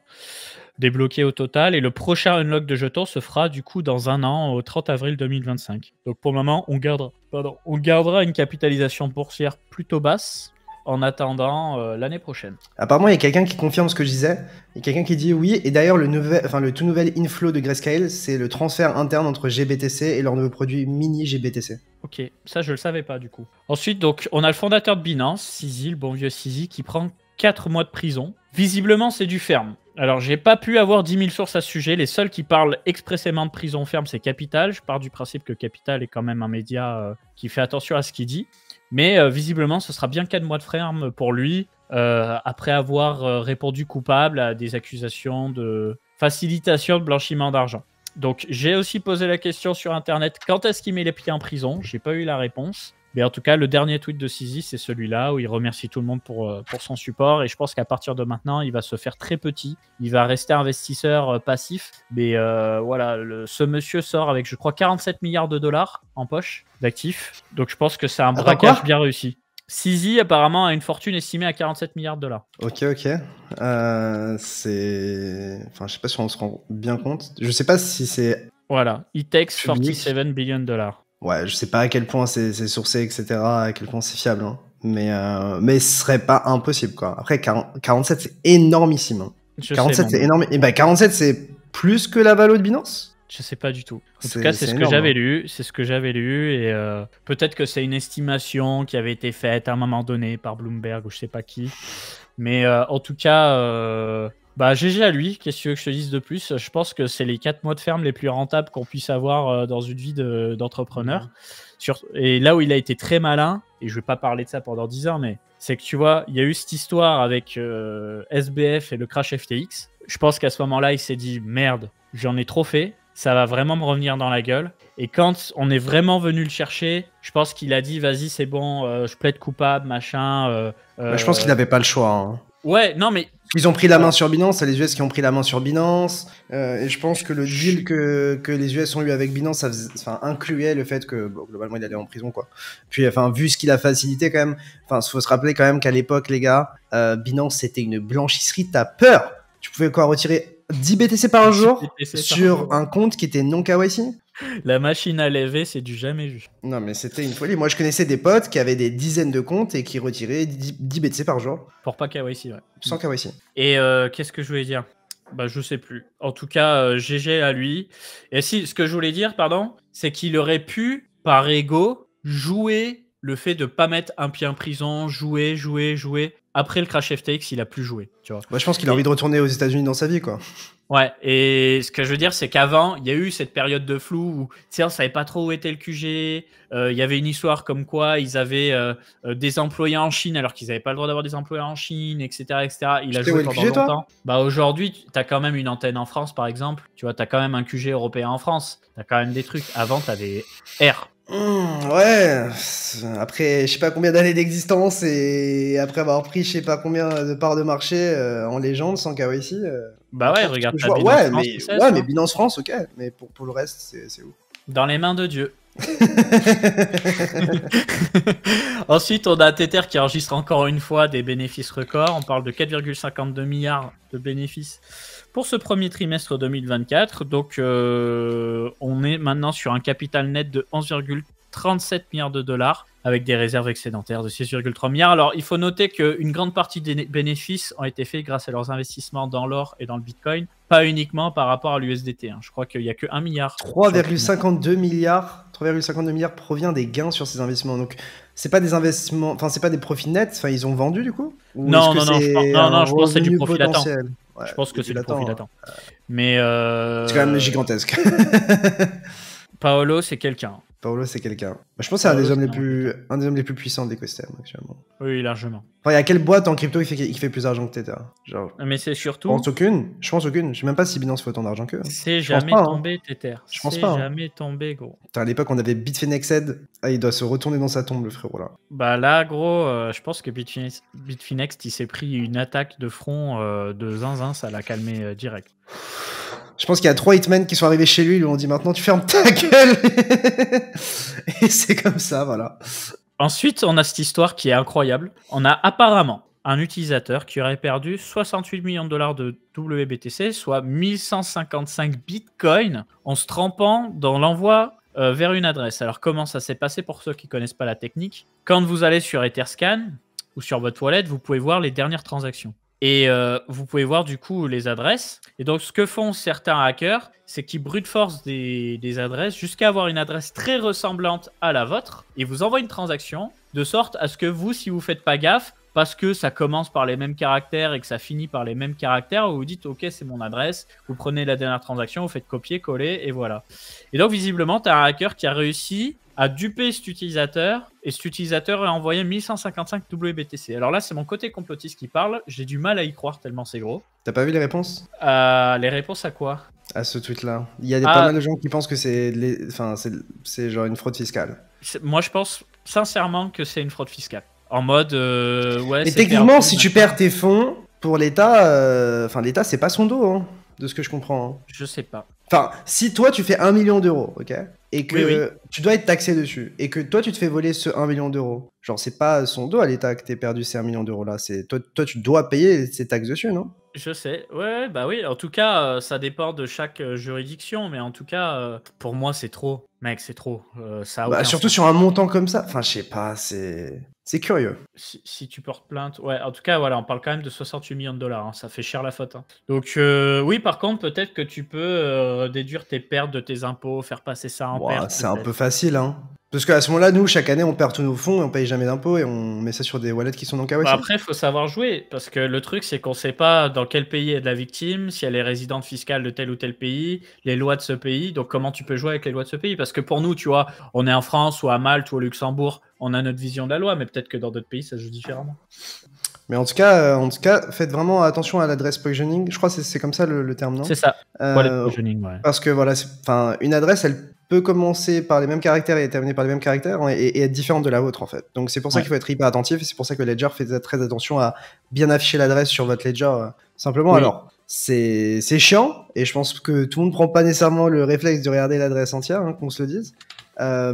débloqué au total, et le prochain unlock de jetons se fera du coup dans un an, au 30 avril 2025. Donc pour le moment, on gardera une capitalisation boursière plutôt basse, en attendant l'année prochaine. Apparemment, il y a quelqu'un qui confirme ce que je disais. Il y a quelqu'un qui dit oui. Et d'ailleurs, le tout nouvel inflow de Grayscale, c'est le transfert interne entre GBTC et leur nouveau produit mini GBTC. Ok, ça je le savais pas du coup. Ensuite, donc, on a le fondateur de Binance, Sizi, le bon vieux Sizi, qui prend 4 mois de prison. Visiblement, c'est du ferme. Alors, j'ai pas pu avoir 10 000 sources à ce sujet. Les seuls qui parlent expressément de prison ferme, c'est Capital. Je pars du principe que Capital est quand même un média qui fait attention à ce qu'il dit. Mais visiblement, ce sera bien 4 mois de ferme pour lui, après avoir répondu coupable à des accusations de facilitation de blanchiment d'argent. Donc, j'ai aussi posé la question sur Internet, quand est-ce qu'il met les pieds en prison? J'ai pas eu la réponse. Mais en tout cas, le dernier tweet de Sizi, c'est celui-là où il remercie tout le monde pour son support. Et je pense qu'à partir de maintenant, il va se faire très petit. Il va rester investisseur passif. Mais voilà, ce monsieur sort avec, je crois, 47 milliards de dollars en poche d'actifs. Donc je pense que c'est un braquage bien réussi. Sizi, apparemment, a une fortune estimée à 47 milliards de dollars. Ok. C'est... Enfin, je sais pas si on se rend bien compte. Je sais pas si c'est... Voilà, it takes 47 billion dollars. Ouais, je sais pas à quel point c'est sourcé, etc., à quel point c'est fiable, hein. Mais ce serait pas impossible, quoi. Après, 47, c'est énormissime, hein. 47, c'est énorme. Et 47, c'est plus que la valo de Binance? Je sais pas du tout. En tout cas, c'est ce que j'avais lu. C'est ce que j'avais lu. Et peut-être que c'est une estimation qui avait été faite à un moment donné par Bloomberg ou je sais pas qui. Mais en tout cas... GG à lui, qu'est-ce que tu veux que je te dise de plus? Je pense que c'est les 4 mois de ferme les plus rentables qu'on puisse avoir dans une vie d'entrepreneur. Et là où il a été très malin, et je vais pas parler de ça pendant 10 ans, mais c'est que tu vois, il y a eu cette histoire avec SBF et le crash FTX. Je pense qu'à ce moment-là, il s'est dit, merde, j'en ai trop fait, ça va vraiment me revenir dans la gueule. Et quand on est vraiment venu le chercher, je pense qu'il a dit, vas-y, c'est bon, je plaide coupable, machin. Je pense qu'il n'avait pas le choix, hein. Ouais, non mais... Ils ont pris la main sur Binance, c'est les US qui ont pris la main sur Binance, et je pense que le deal que les US ont eu avec Binance, ça incluait le fait que, globalement, il allait en prison, quoi. Puis, vu ce qu'il a facilité, quand même, faut se rappeler quand même qu'à l'époque, les gars, Binance, c'était une blanchisserie, t'as peur. Tu pouvais retirer 10 BTC par jour sur un compte qui était non KYC. La machine à lever, c'est du jamais vu. Non, mais c'était une folie. Moi, je connaissais des potes qui avaient des dizaines de comptes et qui retiraient 10 BTC par jour. Pour pas KYC, ouais. Sans KYC. Et qu'est-ce que je voulais dire? Je sais plus. En tout cas, GG à lui. Et si, ce que je voulais dire, pardon, c'est qu'il aurait pu par ego, jouer le fait de pas mettre un pied en prison, jouer. Après le Crash FTX, il a plus joué, tu vois. Moi, je pense qu'il a envie de retourner aux États-Unis dans sa vie, quoi. Ouais, et ce que je veux dire, c'est qu'avant, il y a eu cette période de flou où, tu sais, on savait pas trop où était le QG. Il y avait une histoire comme quoi ils avaient des employés en Chine alors qu'ils n'avaient pas le droit d'avoir des employés en Chine, etc., etc. Il a joué pendant QG, toi longtemps. Bah aujourd'hui, tu as quand même une antenne en France, par exemple. Tu vois, tu as quand même un QG européen en France. Tu as quand même des trucs. Avant, tu avais R. Ouais, après je sais pas combien d'années d'existence et après avoir pris je sais pas combien de parts de marché en légende sans KYC. Bah ouais, regarde ta Binance ouais, France, mais, c'est ouais, ça. mais Binance France, ok, mais pour le reste, c'est où? Dans les mains de Dieu. Ensuite, on a Tether qui enregistre encore une fois des bénéfices records. On parle de 4,52 milliards de bénéfices pour ce premier trimestre 2024. Donc, on est maintenant sur un capital net de 11,37 milliards de dollars avec des réserves excédentaires de 6,3 milliards. Alors, il faut noter qu'une grande partie des bénéfices ont été faits grâce à leurs investissements dans l'or et dans le Bitcoin, pas uniquement par rapport à l'USDT. Je crois qu'il n'y a que 1 milliard. 3,52 milliards provient des gains sur ces investissements. Donc, c'est pas des investissements, enfin, c'est pas des profits nets, enfin, ils ont vendu du coup? Ou Non, est-ce que non, je pense que c'est du revenu profit latent. potentiel? Ouais, Je pense que c'est du latent, profit latent. Mais c'est quand même gigantesque. Paolo, c'est quelqu'un. Paolo, c'est quelqu'un. Je pense que c'est un des hommes les plus puissants de l'écosystème actuellement. Oui, largement. Enfin, il y a quelle boîte en crypto qui fait plus d'argent que Tether? Genre, Mais c'est surtout. Je pense aucune. Je sais même pas si Binance fait autant d'argent qu'eux. C'est jamais tombé, Tether. Je pense pas. C'est jamais tombé, gros. À l'époque, on avait Bitfinex. Il doit se retourner dans sa tombe, le frérot là. Bah là, gros, je pense que Bitfinex, il s'est pris une attaque de front de zinzin, ça l'a calmé direct. Je pense qu'il y a 3 hitmen qui sont arrivés chez lui, ils lui ont dit maintenant tu fermes ta gueule. Et c'est comme ça, voilà. Ensuite, on a cette histoire qui est incroyable. On a apparemment un utilisateur qui aurait perdu 68 millions de dollars de WBTC, soit 1155 bitcoins, en se trempant dans l'envoi vers une adresse. Alors, comment ça s'est passé pour ceux qui ne connaissent pas la technique? Quand vous allez sur Etherscan ou sur votre wallet, vous pouvez voir les dernières transactions. Et vous pouvez voir du coup les adresses. Et donc ce que font certains hackers, c'est qu'ils brute force des adresses jusqu'à avoir une adresse très ressemblante à la vôtre. Et vous envoient une transaction de sorte à ce que vous, si vous faites pas gaffe, parce que ça commence par les mêmes caractères et que ça finit par les mêmes caractères, vous vous dites ok, c'est mon adresse, vous prenez la dernière transaction, vous faites copier, coller et voilà. Et donc visiblement, tu as un hacker qui a réussi à duper cet utilisateur, et cet utilisateur a envoyé 1155 WBTC. Alors là, c'est mon côté complotiste qui parle, j'ai du mal à y croire tellement c'est gros. T'as pas vu les réponses? Les réponses à quoi? À ce tweet-là. Il y a pas mal de gens qui pensent que c'est genre une fraude fiscale. Moi, je pense sincèrement que c'est une fraude fiscale. En mode, ouais. Mais techniquement, si tu perds tes fonds, pour l'État, l'État, c'est pas son dos, hein, de ce que je comprends. Hein. Je sais pas. Enfin, si toi, tu fais 1 million d'euros, ok, et que oui. tu dois être taxé dessus, et que toi, tu te fais voler ce 1 million d'euros, genre, c'est pas son dos à l'État que t'es perdu ces 1 million d'euros-là, c'est toi, tu dois payer ces taxes dessus, non? Je sais, ouais, bah oui, en tout cas, ça dépend de chaque juridiction, mais en tout cas, pour moi, c'est trop. Mec, c'est trop. Ça a surtout sens. sur un montant comme ça, enfin, je sais pas, c'est curieux. Si tu portes plainte, ouais, en tout cas, voilà, on parle quand même de 68 millions de dollars, hein, ça fait cher la faute. Hein. Donc, oui, par contre, peut-être que tu peux déduire tes pertes de tes impôts, faire passer ça en pertes. C'est un peu facile, hein. Parce qu'à ce moment-là, nous, chaque année, on perd tous nos fonds et on paye jamais d'impôts et on met ça sur des wallets qui sont dans KYC. Bah après, il faut savoir jouer, parce que le truc, c'est qu'on ne sait pas dans quel pays est de la victime, si elle est résidente fiscale de tel ou tel pays, les lois de ce pays, donc comment tu peux jouer avec les lois de ce pays? Parce que pour nous, tu vois, on est en France ou à Malte ou au Luxembourg, on a notre vision de la loi, mais peut-être que dans d'autres pays, ça se joue différemment. Mais en tout cas, faites vraiment attention à l'adresse poisoning. Je crois que c'est comme ça le terme, non? C'est ça. Wallet poisoning, ouais. Parce que voilà, une adresse, elle peut commencer par les mêmes caractères et terminer par les mêmes caractères et être différente de la vôtre en fait. Donc c'est pour ça qu'il faut être hyper attentif et c'est pour ça que Ledger fait très attention à bien afficher l'adresse sur votre Ledger. Simplement, alors c'est chiant et je pense que tout le monde prend pas nécessairement le réflexe de regarder l'adresse entière, hein, qu'on se le dise.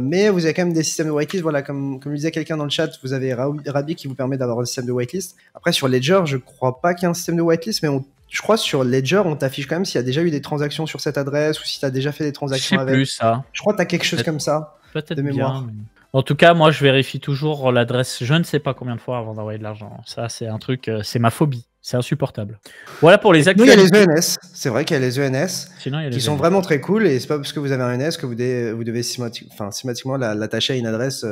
Mais vous avez quand même des systèmes de whitelist. Voilà, comme le disait quelqu'un dans le chat, vous avez Rabi qui vous permet d'avoir un système de whitelist. Après, sur Ledger, je crois pas qu'il y ait un système de whitelist, mais je crois sur Ledger, on t'affiche quand même s'il y a déjà eu des transactions sur cette adresse ou si tu as déjà fait des transactions avec. Je sais plus ça. Je crois que tu as quelque chose comme ça. Peut-être de mémoire. Bien, mais... En tout cas, moi, je vérifie toujours l'adresse. Je ne sais pas combien de fois avant d'envoyer de l'argent. Ça, c'est un truc, c'est ma phobie. C'est insupportable. Voilà pour les actualités. Il y a les ENS. C'est vrai qu'il y a les ENS qui sont vraiment très cool. Et c'est pas parce que vous avez un ENS que vous devez systématiquement l'attacher à une adresse,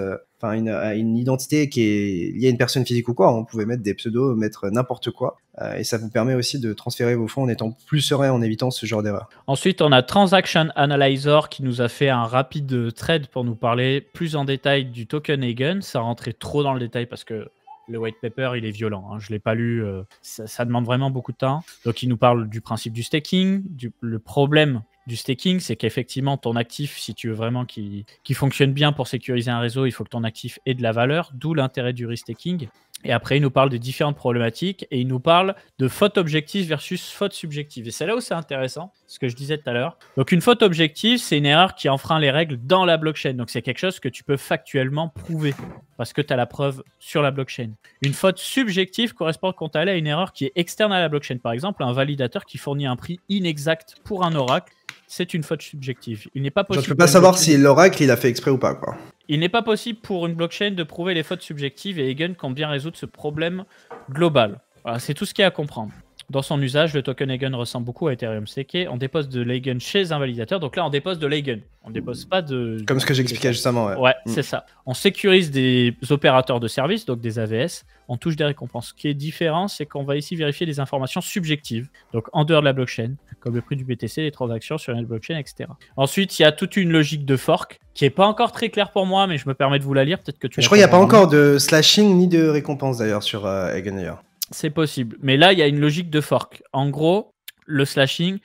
à une identité qui est liée à une personne physique ou quoi. On pouvait mettre des pseudos, mettre n'importe quoi. Et ça vous permet aussi de transférer vos fonds en étant plus serein, en évitant ce genre d'erreur. Ensuite, on a Transaction Analyzer qui nous a fait un rapide thread pour nous parler plus en détail du token Eigen. Ça rentrait trop dans le détail parce que le white paper, il est violent. Je ne l'ai pas lu. Ça demande vraiment beaucoup de temps. Donc, il nous parle du principe du staking. Le problème du staking, c'est qu'effectivement, ton actif, si tu veux vraiment qu'il fonctionne bien pour sécuriser un réseau, il faut que ton actif ait de la valeur, d'où l'intérêt du restaking. Et après, il nous parle de différentes problématiques et il nous parle de faute objective versus faute subjective. Et c'est là où c'est intéressant, ce que je disais tout à l'heure. Donc, une faute objective, c'est une erreur qui enfreint les règles dans la blockchain. Donc, c'est quelque chose que tu peux factuellement prouver parce que tu as la preuve sur la blockchain. Une faute subjective correspond quant à elle à une erreur qui est externe à la blockchain. Par exemple, un validateur qui fournit un prix inexact pour un oracle, c'est une faute subjective. Il n'est pas possible. Je ne peux pas savoir si l'oracle il a fait exprès ou pas, quoi. Il n'est pas possible pour une blockchain de prouver les fautes subjectives et Eigen compte bien résoudre ce problème global. Voilà, c'est tout ce qu'il y a à comprendre. Dans son usage, le token Eigen ressemble beaucoup à Ethereum Staké. On dépose de l'Eigen chez un validateur. Donc là, on dépose de l'Eigen. On ne dépose pas de... Comme ce que j'expliquais justement. Ouais, c'est ça. On sécurise des opérateurs de service, donc des AVS. On touche des récompenses. Ce qui est différent, c'est qu'on va ici vérifier des informations subjectives, donc en dehors de la blockchain, comme le prix du BTC, les transactions sur une blockchain, etc. Ensuite, il y a toute une logique de fork qui n'est pas encore très claire pour moi, mais je me permets de vous la lire. Peut-être que je crois qu'il n'y a pas encore de slashing ni de récompense d'ailleurs sur Eigen d'ailleurs. C'est possible. Mais là, il y a une logique de fork. En gros, le slashing,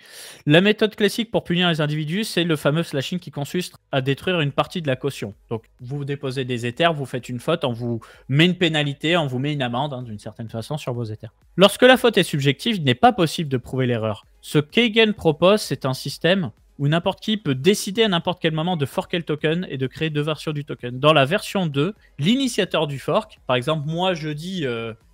la méthode classique pour punir les individus, c'est le fameux slashing qui consiste à détruire une partie de la caution. Donc, vous déposez des Ethers, vous faites une faute, on vous met une pénalité, on vous met une amende, d'une certaine façon, sur vos Ethers. Lorsque la faute est subjective, il n'est pas possible de prouver l'erreur. Ce qu'Eigen propose, c'est un système où n'importe qui peut décider à n'importe quel moment de forker le token et de créer deux versions du token. Dans la version 2, l'initiateur du fork, par exemple, moi je dis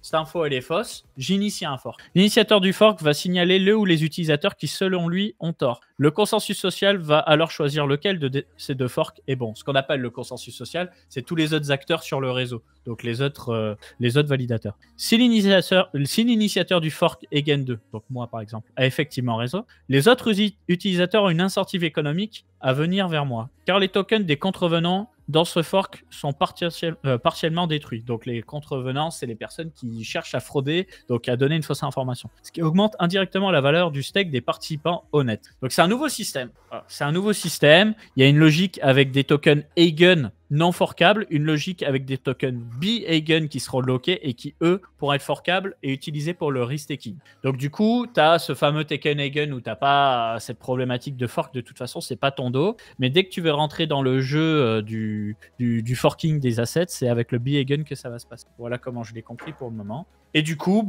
cette info elle est fausse, j'initie un fork. L'initiateur du fork va signaler le ou les utilisateurs qui selon lui ont tort. Le consensus social va alors choisir lequel de ces deux forks est bon. Ce qu'on appelle le consensus social, c'est tous les autres acteurs sur le réseau, donc les autres validateurs. Si l'initiateur du fork Eigen 2, donc moi par exemple, a effectivement raison, les autres utilisateurs ont une incentive économique à venir vers moi, car les tokens des contrevenants dans ce fork sont partiellement détruits. Donc les contrevenants, c'est les personnes qui cherchent à frauder, donc à donner une fausse information. Ce qui augmente indirectement la valeur du stake des participants honnêtes. Donc c'est un nouveau système. Voilà. C'est un nouveau système. Il y a une logique avec des tokens Eigen non forkables, une logique avec des tokens B-Eigen qui seront lockés et qui, eux, pourront être forkables et utilisés pour le restaking. Donc du coup, tu as ce fameux token Eigen où tu n'as pas cette problématique de fork, de toute façon, c'est pas ton dos. Mais dès que tu veux rentrer dans le jeu du forking des assets, c'est avec le B-Eigen que ça va se passer. Voilà comment je l'ai compris pour le moment. Et du coup,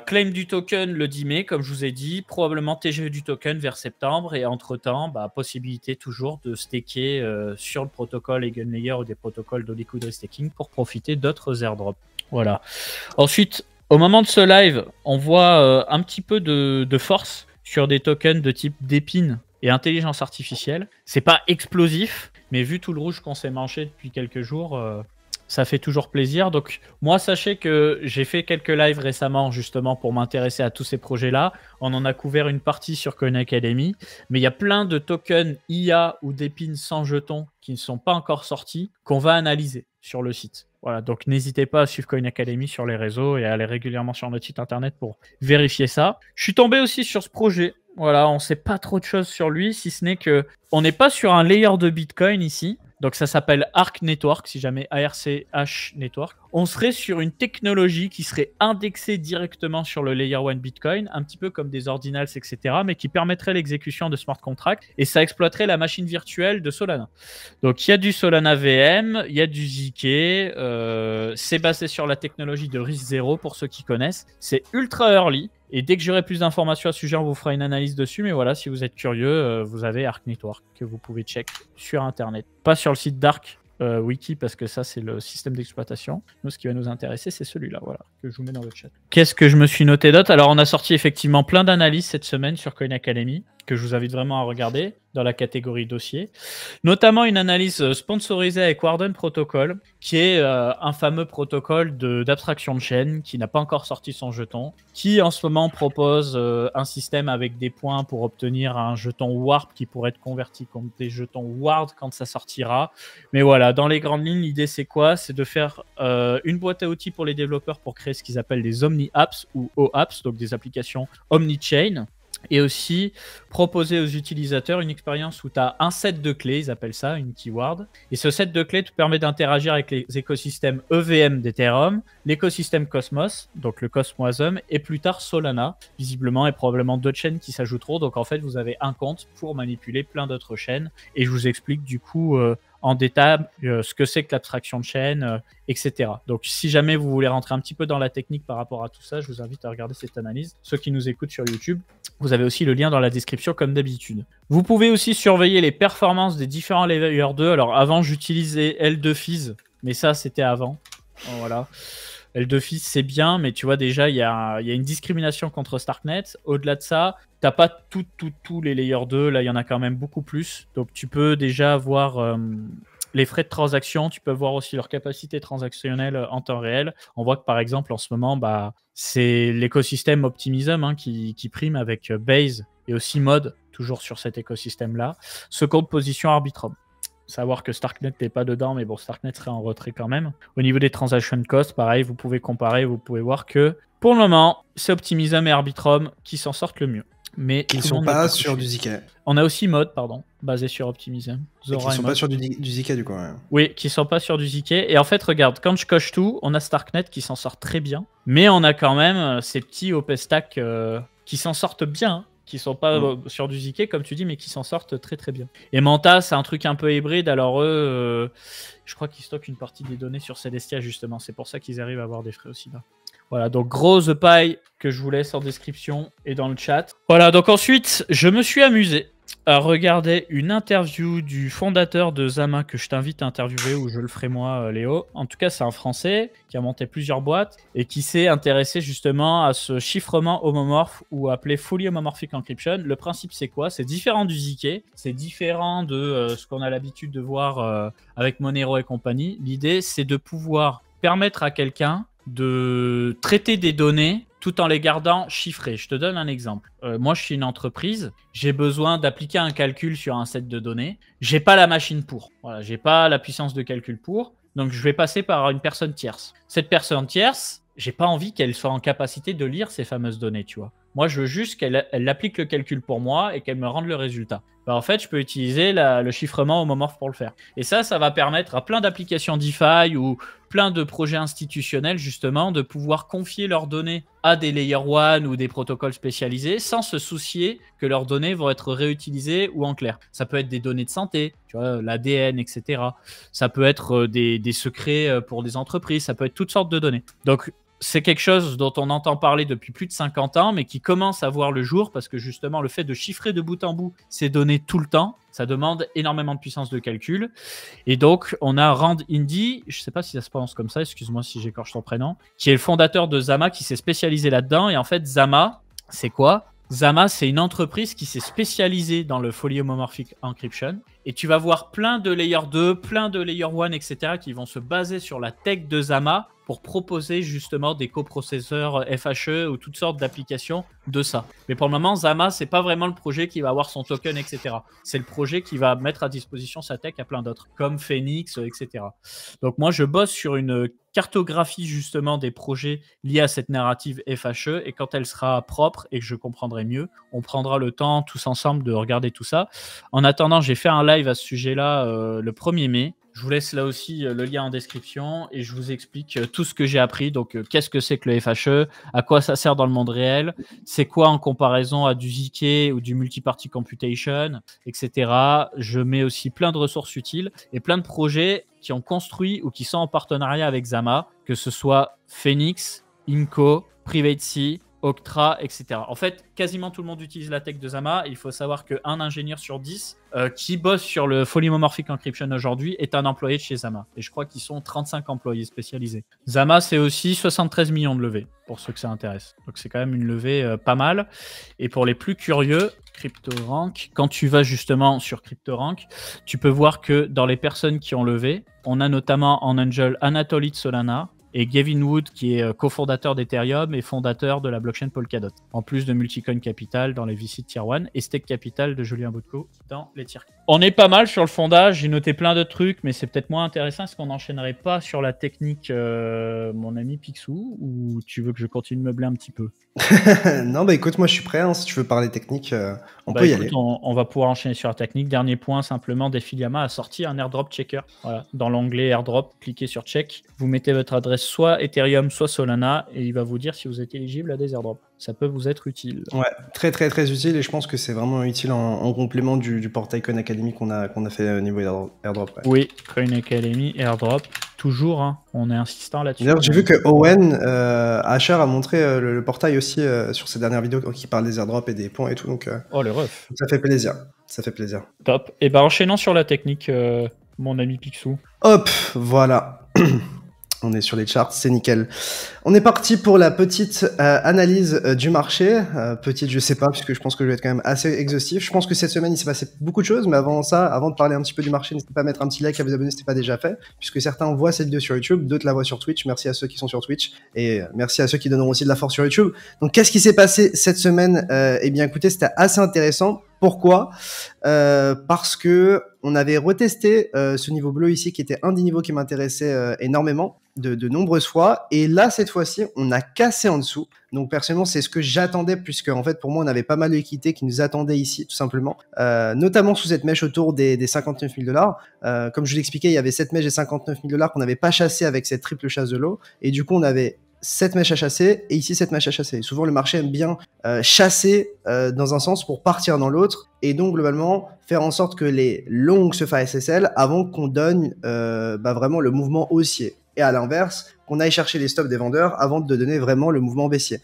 claim du token le 10 mai, comme je vous ai dit, probablement TGE du token vers septembre, et entre-temps, possibilité toujours de staker sur le protocole EigenLayer ou des protocoles de liquid staking pour profiter d'autres airdrops. Voilà. Ensuite, au moment de ce live, on voit un petit peu de force sur des tokens de type Dépine et intelligence artificielle. C'est pas explosif, mais vu tout le rouge qu'on s'est mangé depuis quelques jours... ça fait toujours plaisir. Donc, moi, sachez que j'ai fait quelques lives récemment, justement, pour m'intéresser à tous ces projets-là. On en a couvert une partie sur Coin Academy. Mais il y a plein de tokens IA ou d'épines sans jetons qui ne sont pas encore sortis, qu'on va analyser sur le site. Voilà, donc n'hésitez pas à suivre Coin Academy sur les réseaux et à aller régulièrement sur notre site internet pour vérifier ça. Je suis tombé aussi sur ce projet. Voilà, on ne sait pas trop de choses sur lui, si ce n'est qu'on n'est pas sur un layer de Bitcoin ici. Donc ça s'appelle Arc Network, si jamais ARCH Network. On serait sur une technologie qui serait indexée directement sur le Layer 1 Bitcoin, un petit peu comme des ordinals, etc., mais qui permettrait l'exécution de smart contracts et ça exploiterait la machine virtuelle de Solana. Donc il y a du Solana VM, il y a du ZK, c'est basé sur la technologie de RISC-0 pour ceux qui connaissent. C'est ultra early. Et dès que j'aurai plus d'informations à ce sujet, on vous fera une analyse dessus. Mais voilà, si vous êtes curieux, vous avez Arc Network que vous pouvez check sur Internet. Pas sur le site d'Arc Wiki, parce que ça, c'est le système d'exploitation. Nous, ce qui va nous intéresser, c'est celui-là, voilà, que je vous mets dans le chat. Qu'est-ce que je me suis noté d'autre? Alors, on a sorti effectivement plein d'analyses cette semaine sur Coin Academy. que je vous invite vraiment à regarder dans la catégorie dossier. Notamment une analyse sponsorisée avec Warden Protocol, qui est un fameux protocole d'abstraction de chaîne qui n'a pas encore sorti son jeton, qui en ce moment propose un système avec des points pour obtenir un jeton Warp qui pourrait être converti contre des jetons Ward quand ça sortira. Mais voilà, dans les grandes lignes, l'idée c'est quoi? C'est de faire une boîte à outils pour les développeurs pour créer ce qu'ils appellent des Omni Apps ou OApps, donc des applications Omni-Chain. Et aussi proposer aux utilisateurs une expérience où tu as un set de clés, ils appellent ça une keyword. Et ce set de clés te permet d'interagir avec les écosystèmes EVM d'Ethereum, l'écosystème Cosmos, donc le Cosmosm, et plus tard Solana, visiblement, et probablement d'autres chaînes qui s'ajouteront. Donc en fait, vous avez un compte pour manipuler plein d'autres chaînes. Et je vous explique du coup en détail ce que c'est que l'abstraction de chaîne, etc. Donc si jamais vous voulez rentrer un petit peu dans la technique par rapport à tout ça, je vous invite à regarder cette analyse. Ceux qui nous écoutent sur YouTube, vous avez aussi le lien dans la description comme d'habitude. Vous pouvez aussi surveiller les performances des différents Layer 2. Alors avant, j'utilisais L2Fizz, mais ça c'était avant. Voilà. L2Fizz c'est bien, mais tu vois déjà il y a une discrimination contre Starknet. Au-delà de ça, t'as pas tous les Layer 2, là il y en a quand même beaucoup plus. Donc tu peux déjà voir les frais de transaction, tu peux voir aussi leur capacité transactionnelle en temps réel. On voit que par exemple en ce moment, c'est l'écosystème Optimism qui prime avec Base et aussi Mod, toujours sur cet écosystème-là. Seconde position Arbitrum. Savoir que Starknet n'est pas dedans, mais bon, Starknet serait en retrait quand même. Au niveau des transaction costs, pareil, vous pouvez comparer, vous pouvez voir que pour le moment, c'est Optimism et Arbitrum qui s'en sortent le mieux. Mais ils ne sont pas sur du ZK. On a aussi Mod, basé sur Optimism. Qui ne sont pas sur du ZK du coup. Ouais. Oui, qui ne sont pas sur du ZK. Et en fait, regarde, quand je coche tout, on a Starknet qui s'en sort très bien. Mais on a quand même ces petits OP Stack qui s'en sortent bien. Qui sont pas sur du ZK comme tu dis, mais qui s'en sortent très très bien. Et Manta, c'est un truc un peu hybride. Alors eux, je crois qu'ils stockent une partie des données sur Celestia justement. C'est pour ça qu'ils arrivent à avoir des frais aussi bas. Voilà, donc grosse paille que je vous laisse en description et dans le chat. Voilà, donc ensuite, je me suis amusé à regarder une interview du fondateur de Zama que je t'invite à interviewer, ou je le ferai moi, Léo. En tout cas, c'est un Français qui a monté plusieurs boîtes et qui s'est intéressé justement à ce chiffrement homomorphe ou appelé Fully Homomorphic Encryption. Le principe, c'est quoi? C'est différent du ZK, c'est différent de ce qu'on a l'habitude de voir avec Monero et compagnie. L'idée, c'est de pouvoir permettre à quelqu'un de traiter des données tout en les gardant chiffrées. Je te donne un exemple. Moi, je suis une entreprise. J'ai besoin d'appliquer un calcul sur un set de données. J'ai pas la machine pour. Voilà, j'ai pas la puissance de calcul pour. Donc, je vais passer par une personne tierce. Cette personne tierce, j'ai pas envie qu'elle soit en capacité de lire ces fameuses données, tu vois. Moi, je veux juste qu'elle applique le calcul pour moi et qu'elle me rende le résultat. En fait, je peux utiliser le chiffrement homomorphe pour le faire. Et ça va permettre à plein d'applications DeFi ou plein de projets institutionnels, justement, de pouvoir confier leurs données à des Layer 1 ou des protocoles spécialisés sans se soucier que leurs données vont être réutilisées ou en clair. Ça peut être des données de santé, tu vois, l'ADN, etc. Ça peut être des secrets pour des entreprises, ça peut être toutes sortes de données. Donc, c'est quelque chose dont on entend parler depuis plus de 50 ans, mais qui commence à voir le jour parce que justement, le fait de chiffrer de bout en bout ces données tout le temps, ça demande énormément de puissance de calcul. Et donc, on a Rand Indy, je ne sais pas si ça se prononce comme ça, excuse-moi si j'écorche ton prénom, qui est le fondateur de Zama, qui s'est spécialisé là-dedans. Et en fait, Zama, c'est quoi? Zama, c'est une entreprise qui s'est spécialisée dans le Fully Homomorphic Encryption. Et tu vas voir plein de Layer 2, plein de Layer 1, etc. qui vont se baser sur la tech de Zama pour proposer justement des coprocesseurs FHE ou toutes sortes d'applications de ça. Mais pour le moment, Zama, c'est pas vraiment le projet qui va avoir son token, etc. C'est le projet qui va mettre à disposition sa tech à plein d'autres, comme Phoenix, etc. Donc moi, je bosse sur une cartographie justement des projets liés à cette narrative FHE, et quand elle sera propre et que je comprendrai mieux, on prendra le temps tous ensemble de regarder tout ça. En attendant, j'ai fait un live à ce sujet-là le 1er mai. Je vous laisse là aussi le lien en description et je vous explique tout ce que j'ai appris. Donc, qu'est-ce que c'est que le FHE? À quoi ça sert dans le monde réel? C'est quoi en comparaison à du ZK ou du multi-party computation, etc. Je mets aussi plein de ressources utiles et plein de projets qui ont construit ou qui sont en partenariat avec Zama, que ce soit Phoenix, Inco, PrivateSea, Octra, etc. En fait, quasiment tout le monde utilise la tech de Zama. Il faut savoir qu'un ingénieur sur 10 qui bosse sur le Fully Homomorphic Encryption aujourd'hui est un employé de chez Zama. Et je crois qu'ils sont 35 employés spécialisés. Zama, c'est aussi 73 millions de levées, pour ceux que ça intéresse. Donc c'est quand même une levée pas mal. Et pour les plus curieux, CryptoRank, quand tu vas justement sur CryptoRank, tu peux voir que dans les personnes qui ont levé, on a notamment en Angel Anatoly Solana, et Gavin Wood, qui est cofondateur d'Ethereum et fondateur de la blockchain Polkadot. En plus de Multicoin Capital dans les VC Tier 1 et Stake Capital de Julien Botko dans les Tier 4. On est pas mal sur le fondage, j'ai noté plein de trucs, mais c'est peut-être moins intéressant. Est-ce qu'on n'enchaînerait pas sur la technique, mon ami Picsou, ou tu veux que je continue de meubler un petit peu? Non, bah écoute, moi je suis prêt, hein, si tu veux parler technique, on peut y aller. On va pouvoir enchaîner sur la technique. Dernier point, simplement, Defiliama a sorti un airdrop checker. Voilà. Dans l'onglet airdrop, cliquez sur check, vous mettez votre adresse soit Ethereum, soit Solana, et il va vous dire si vous êtes éligible à des airdrops. Ça peut vous être utile. Ouais, très très très utile, et je pense que c'est vraiment utile en complément du portail Coin Academy qu'on a fait au niveau airdrop. Ouais. Oui, Coin Academy, airdrop, toujours, hein, on est insistant là-dessus. D'ailleurs, j'ai vu que Owen Asher a montré le portail aussi sur ses dernières vidéos qui parle des airdrops et des points et tout, donc oh le ref. Ça fait plaisir, ça fait plaisir. Top. Et bah enchaînant sur la technique, mon ami Picsou. Hop, voilà. On est sur les charts, c'est nickel. On est parti pour la petite analyse du marché. Petite, je sais pas, puisque je pense que je vais être quand même assez exhaustif. Je pense que cette semaine, il s'est passé beaucoup de choses, mais avant ça, avant de parler un petit peu du marché, n'hésitez pas à mettre un petit like, à vous abonner si ce n'est pas déjà fait, puisque certains voient cette vidéo sur YouTube, d'autres la voient sur Twitch. Merci à ceux qui sont sur Twitch, et merci à ceux qui donneront aussi de la force sur YouTube. Donc, qu'est-ce qui s'est passé cette semaine? Eh bien, écoutez, c'était assez intéressant. Pourquoi? Parce que on avait retesté ce niveau bleu ici, qui était un des niveaux qui m'intéressait énormément, de nombreuses fois, et là cette fois-ci on a cassé en dessous. Donc personnellement c'est ce que j'attendais, puisque en fait pour moi on avait pas mal de liquidités qui nous attendaient ici tout simplement, notamment sous cette mèche autour des 59 000 $. Comme je vous l'expliquais, il y avait cette mèche des 59 000 $ qu'on n'avait pas chassé avec cette triple chasse de l'eau, et du coup on avait cette mèche à chasser et ici cette mèche à chasser. Souvent le marché aime bien chasser dans un sens pour partir dans l'autre, et donc globalement faire en sorte que les longs se fassent SSL avant qu'on donne vraiment le mouvement haussier, et à l'inverse qu'on aille chercher les stops des vendeurs avant de donner vraiment le mouvement baissier.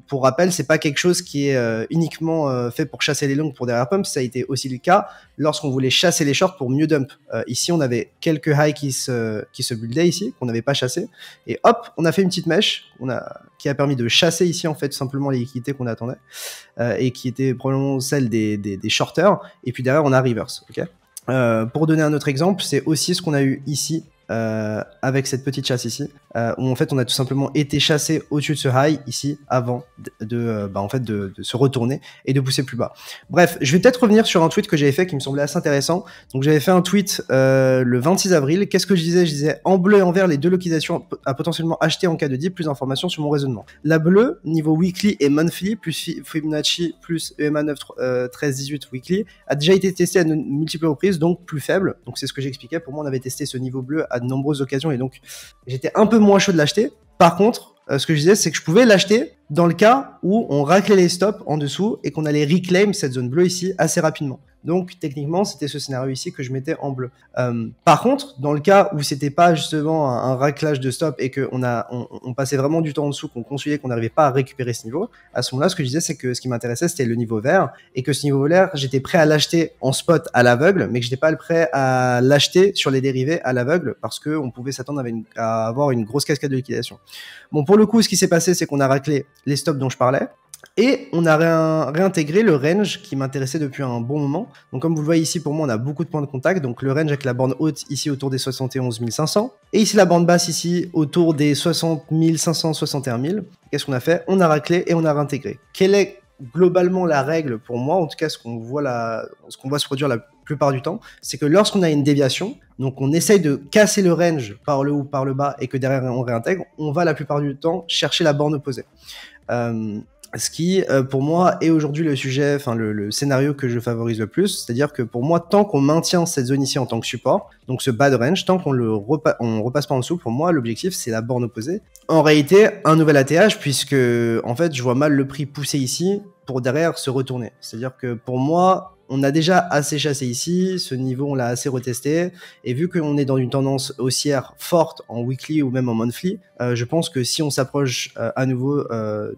Pour rappel, c'est pas quelque chose qui est uniquement fait pour chasser les longs pour derrière pump, ça a été aussi le cas lorsqu'on voulait chasser les shorts pour mieux dump. Ici on avait quelques highs qui se buildaient ici, qu'on n'avait pas chassé, et hop, on a fait une petite mèche qui a permis de chasser ici en fait tout simplement les liquidités qu'on attendait, et qui étaient probablement celles des shorters, et puis derrière on a reverse. Okay, pour donner un autre exemple, c'est aussi ce qu'on a eu ici avec cette petite chasse ici, où en fait on a tout simplement été chassé au-dessus de ce high ici avant de se retourner et de pousser plus bas. Bref, je vais peut-être revenir sur un tweet que j'avais fait qui me semblait assez intéressant. Donc j'avais fait un tweet le 26 avril. Qu'est-ce que je disais? Je disais en bleu et en vert les deux localisations à potentiellement acheter en cas de dip. Plus d'informations sur mon raisonnement. La bleue, niveau weekly et monthly, plus Fibonacci, plus EMA 9 13 18 weekly, a déjà été testé à de multiples reprises, donc plus faible. Donc c'est ce que j'expliquais. Pour moi, on avait testé ce niveau bleu à de nombreuses occasions, et donc j'étais un peu moins chaud de l'acheter. Par contre, ce que je disais, c'est que je pouvais l'acheter dans le cas où on raclait les stops en dessous et qu'on allait reclaim cette zone bleue ici assez rapidement. Donc techniquement, c'était ce scénario ici que je mettais en bleu. Par contre, dans le cas où c'était pas justement un raclage de stop et qu'on passait vraiment du temps en dessous, qu'on consolidait, qu'on n'arrivait pas à récupérer ce niveau, à ce moment-là, ce que je disais, c'est que ce qui m'intéressait, c'était le niveau vert, et que ce niveau vert, j'étais prêt à l'acheter en spot à l'aveugle, mais que j'étais pas prêt à l'acheter sur les dérivés à l'aveugle, parce qu'on pouvait s'attendre à avoir une grosse cascade de liquidation. Bon, pour le coup, ce qui s'est passé, c'est qu'on a raclé les stops dont je parlais, et on a réintégré le range qui m'intéressait depuis un bon moment. Donc comme vous le voyez ici, pour moi, on a beaucoup de points de contact. Donc le range avec la borne haute ici autour des 71 500. Et ici la borne basse ici autour des 60 500, 61 000. Qu'est-ce qu'on a fait? On a raclé et on a réintégré. Quelle est globalement la règle pour moi, en tout cas ce qu'on voit se produire la plupart du temps, c'est que lorsqu'on a une déviation, donc on essaye de casser le range par le haut ou par le bas et que derrière on réintègre, on va la plupart du temps chercher la borne opposée. Ce qui, pour moi, est aujourd'hui le sujet, enfin le scénario que je favorise le plus. C'est-à-dire que pour moi, tant qu'on maintient cette zone ici en tant que support, donc ce bas de range, tant qu'on on repasse pas en dessous, pour moi, l'objectif, c'est la borne opposée. En réalité, un nouvel ATH, puisque, en fait, je vois mal le prix pousser ici pour derrière se retourner. C'est-à-dire que pour moi, on a déjà assez chassé ici, ce niveau on l'a assez retesté, et vu qu'on est dans une tendance haussière forte en weekly ou même en monthly, je pense que si on s'approche à nouveau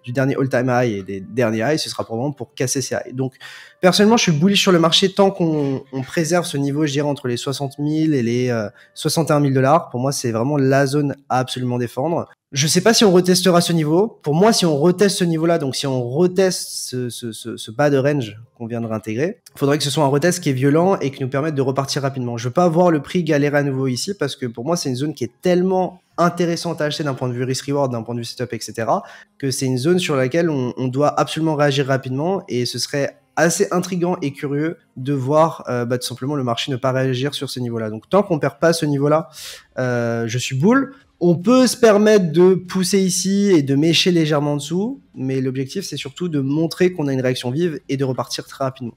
du dernier all-time high et des derniers highs, ce sera probablement pour casser ces highs. Donc personnellement, je suis bullish sur le marché tant qu'on préserve ce niveau, je dirais, entre les 60 000 et les 61 000 $. Pour moi, c'est vraiment la zone à absolument défendre. Je sais pas si on retestera ce niveau. Pour moi, si on reteste ce niveau-là, donc si on reteste ce bas de range qu'on vient de réintégrer, il faudrait que ce soit un retest qui est violent et qui nous permette de repartir rapidement. Je veux pas voir le prix galérer à nouveau ici parce que pour moi, c'est une zone qui est tellement intéressante à acheter d'un point de vue risk-reward, d'un point de vue setup, etc., que c'est une zone sur laquelle on doit absolument réagir rapidement et ce serait assez intriguant et curieux de voir tout simplement le marché ne pas réagir sur ce niveau-là. Donc tant qu'on perd pas ce niveau-là, je suis bull. On peut se permettre de pousser ici et de mécher légèrement en dessous, mais l'objectif, c'est surtout de montrer qu'on a une réaction vive et de repartir très rapidement.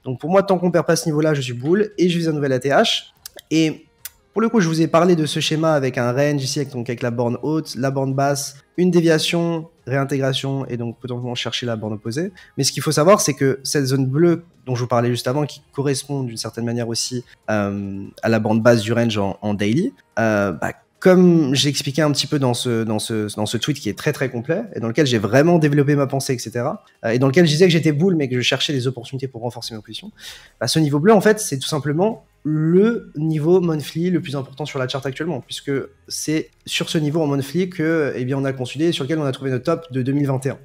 Donc pour moi, tant qu'on perd pas ce niveau-là, je suis bull et je vise un nouvel ATH. Et pour le coup, je vous ai parlé de ce schéma avec un range ici, avec la borne haute, la borne basse, une déviation, réintégration et donc potentiellement chercher la borne opposée. Mais ce qu'il faut savoir, c'est que cette zone bleue dont je vous parlais juste avant, qui correspond d'une certaine manière aussi à la borne basse du range en daily, comme j'ai expliqué un petit peu dans ce tweet qui est très très complet et dans lequel j'ai vraiment développé ma pensée, etc. Et dans lequel je disais que j'étais bull mais que je cherchais des opportunités pour renforcer ma position. Ce niveau bleu, en fait, c'est tout simplement le niveau monthly le plus important sur la charte actuellement, puisque c'est sur ce niveau en monthly que, eh bien, on a consolidé et sur lequel on a trouvé notre top de 2021.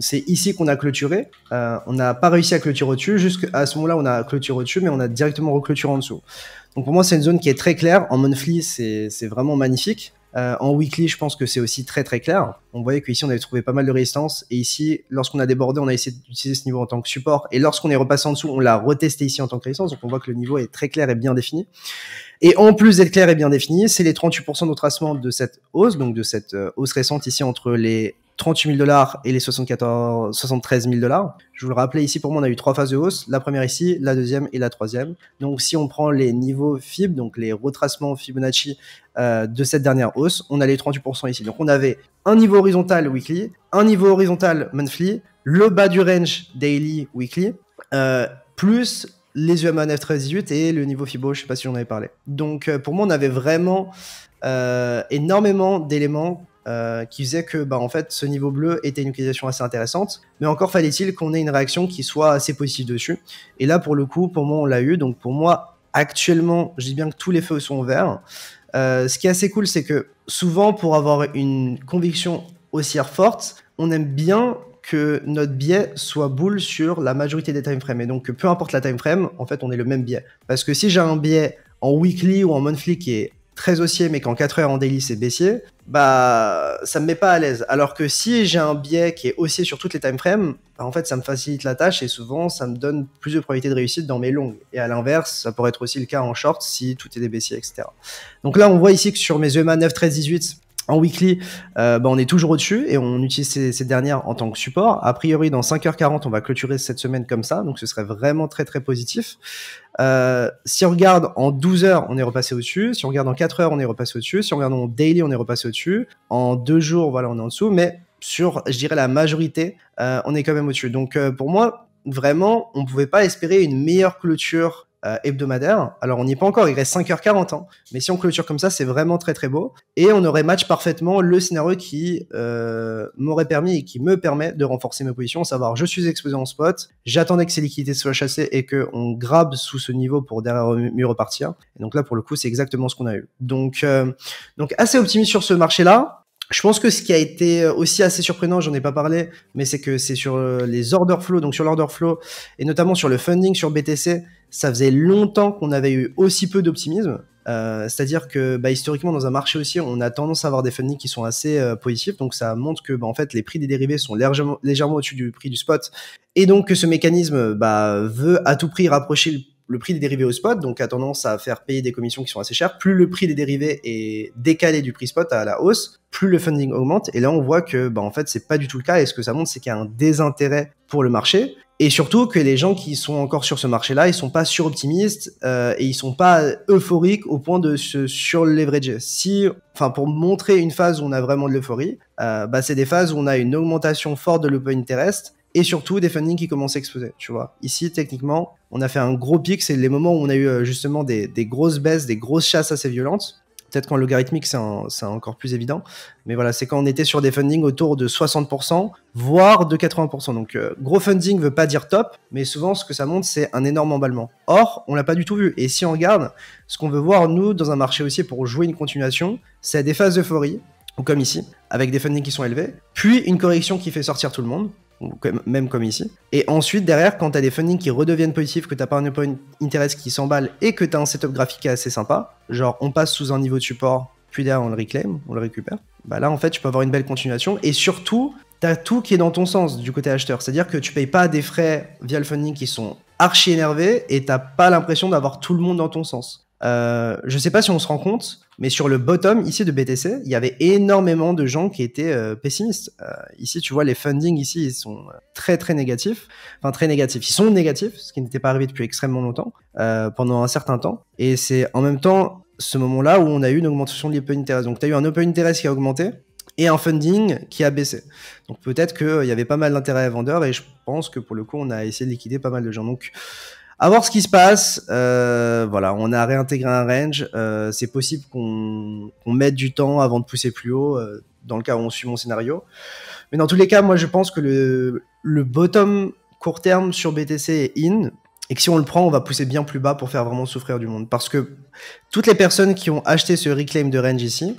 C'est ici qu'on a clôturé. On n'a pas réussi à clôturer au-dessus. Jusqu'à ce moment-là, on a clôturé au-dessus, mais on a directement reclôturé en dessous. Donc pour moi, c'est une zone qui est très claire. En monthly, c'est vraiment magnifique. En weekly, je pense que c'est aussi très très clair. On voyait qu'ici, on avait trouvé pas mal de résistance. Et ici, lorsqu'on a débordé, on a essayé d'utiliser ce niveau en tant que support. Et lorsqu'on est repassé en dessous, on l'a retesté ici en tant que résistance. Donc on voit que le niveau est très clair et bien défini. Et en plus d'être clair et bien défini, c'est les 38% de retracement de cette hausse, donc de cette hausse récente ici entre les 38 000 $ et les 73 000 $. Je vous le rappelais ici, pour moi, on a eu 3 phases de hausse. La première ici, la deuxième et la troisième. Donc, si on prend les niveaux FIB, donc les retracements Fibonacci de cette dernière hausse, on a les 38% ici. Donc, on avait un niveau horizontal weekly, un niveau horizontal monthly, le bas du range daily weekly, plus les UMA 9-13-18 et le niveau FIBO, je ne sais pas si j'en avais parlé. Donc, pour moi, on avait vraiment énormément d'éléments qui faisait que en fait ce niveau bleu était une utilisation assez intéressante, mais encore fallait-il qu'on ait une réaction qui soit assez positive dessus. Et là pour le coup, pour moi on l'a eu. Donc pour moi actuellement, je dis bien que tous les feux sont verts. Ce qui est assez cool, c'est que souvent pour avoir une conviction haussière forte, on aime bien que notre biais soit bull sur la majorité des time frames. Et donc peu importe la time frame, en fait on est le même biais. Parce que si j'ai un biais en weekly ou en monthly qui est très haussier mais qu'en 4 heures en daily c'est baissier, ça me met pas à l'aise. Alors que si j'ai un biais qui est haussier sur toutes les time frames, en fait ça me facilite la tâche et souvent ça me donne plus de probabilité de réussite dans mes longues. Et à l'inverse, ça pourrait être aussi le cas en short si tout est des baissiers, etc. Donc là on voit ici que sur mes EMA 9, 13, 18 en weekly, on est toujours au-dessus et on utilise ces dernières en tant que support. A priori, dans 5h40, on va clôturer cette semaine comme ça, donc ce serait vraiment très très positif. Si on regarde en 12 heures, on est repassé au-dessus. Si on regarde en 4 heures, on est repassé au-dessus. Si on regarde en daily, on est repassé au-dessus. En 2 jours, voilà, on est en dessous. Mais sur, je dirais, la majorité, on est quand même au-dessus. Donc pour moi, vraiment, on ne pouvait pas espérer une meilleure clôture hebdomadaire. Alors on n'y est pas encore, il reste 5h40, hein. Mais si on clôture comme ça, c'est vraiment très très beau. Et on aurait match parfaitement le scénario qui m'aurait permis et qui me permet de renforcer mes positions, à savoir je suis exposé en spot, j'attendais que ces liquidités soient chassées et qu'on grabe sous ce niveau pour derrière mieux repartir. Et donc là pour le coup c'est exactement ce qu'on a eu. Donc assez optimiste sur ce marché-là. Je pense que ce qui a été aussi assez surprenant, j'en ai pas parlé, mais c'est que c'est sur les order flow, donc sur l'order flow, et notamment sur le funding sur BTC, ça faisait longtemps qu'on avait eu aussi peu d'optimisme. C'est-à-dire que historiquement dans un marché aussi, on a tendance à avoir des fundings qui sont assez positifs, donc ça montre que en fait les prix des dérivés sont légèrement au-dessus du prix du spot, et donc que ce mécanisme veut à tout prix rapprocher le prix des dérivés au spot, donc a tendance à faire payer des commissions qui sont assez chères. Plus le prix des dérivés est décalé du prix spot à la hausse, plus le funding augmente. Et là, on voit que en fait, c'est pas du tout le cas. Et ce que ça montre, c'est qu'il y a un désintérêt pour le marché. Et surtout que les gens qui sont encore sur ce marché-là, ils sont pas suroptimistes et ils sont pas euphoriques au point de se surleverager. Pour montrer une phase où on a vraiment de l'euphorie, c'est des phases où on a une augmentation forte de l'open interest et surtout des fundings qui commencent à exploser, tu vois. Ici, techniquement, on a fait un gros pic, c'est les moments où on a eu justement des grosses baisses, des grosses chasses assez violentes. Peut-être qu'en logarithmique, c'est encore plus évident. Mais voilà, c'est quand on était sur des fundings autour de 60%, voire de 80%. Donc, gros funding veut pas dire top, mais souvent, ce que ça montre, c'est un énorme emballement. Or, on l'a pas du tout vu. Et si on regarde, ce qu'on veut voir, nous, dans un marché haussier pour jouer une continuation, c'est des phases d'euphorie, ou comme ici, avec des fundings qui sont élevés, puis une correction qui fait sortir tout le monde, même comme ici. Et ensuite, derrière, quand tu as des fundings qui redeviennent positifs, que tu n'as pas un open interest qui s'emballe et que tu as un setup graphique assez sympa, genre on passe sous un niveau de support, puis derrière on le reclaim, on le récupère, bah là en fait tu peux avoir une belle continuation et surtout, tu as tout qui est dans ton sens du côté acheteur. C'est-à-dire que tu payes pas des frais via le funding qui sont archi énervés et t'as pas l'impression d'avoir tout le monde dans ton sens. Je sais pas si on se rend compte, mais sur le bottom ici de BTC, il y avait énormément de gens qui étaient pessimistes. Ici, tu vois, les fundings ici, ils sont très très négatifs. Enfin, très négatifs. Ils sont négatifs, ce qui n'était pas arrivé depuis extrêmement longtemps, pendant un certain temps. Et c'est en même temps ce moment-là où on a eu une augmentation de l'open interest. Donc, tu as eu un open interest qui a augmenté et un funding qui a baissé. Donc, peut-être qu'il y avait pas mal d'intérêt à vendeur et je pense que pour le coup, on a essayé de liquider pas mal de gens. Donc, à voir ce qui se passe. Voilà, on a réintégré un range. C'est possible qu'on mette du temps avant de pousser plus haut, dans le cas où on suit mon scénario. Mais dans tous les cas, moi, je pense que le bottom court terme sur BTC est in. Et que si on le prend, on va pousser bien plus bas pour faire vraiment souffrir du monde. Parce que toutes les personnes qui ont acheté ce reclaim de range ici,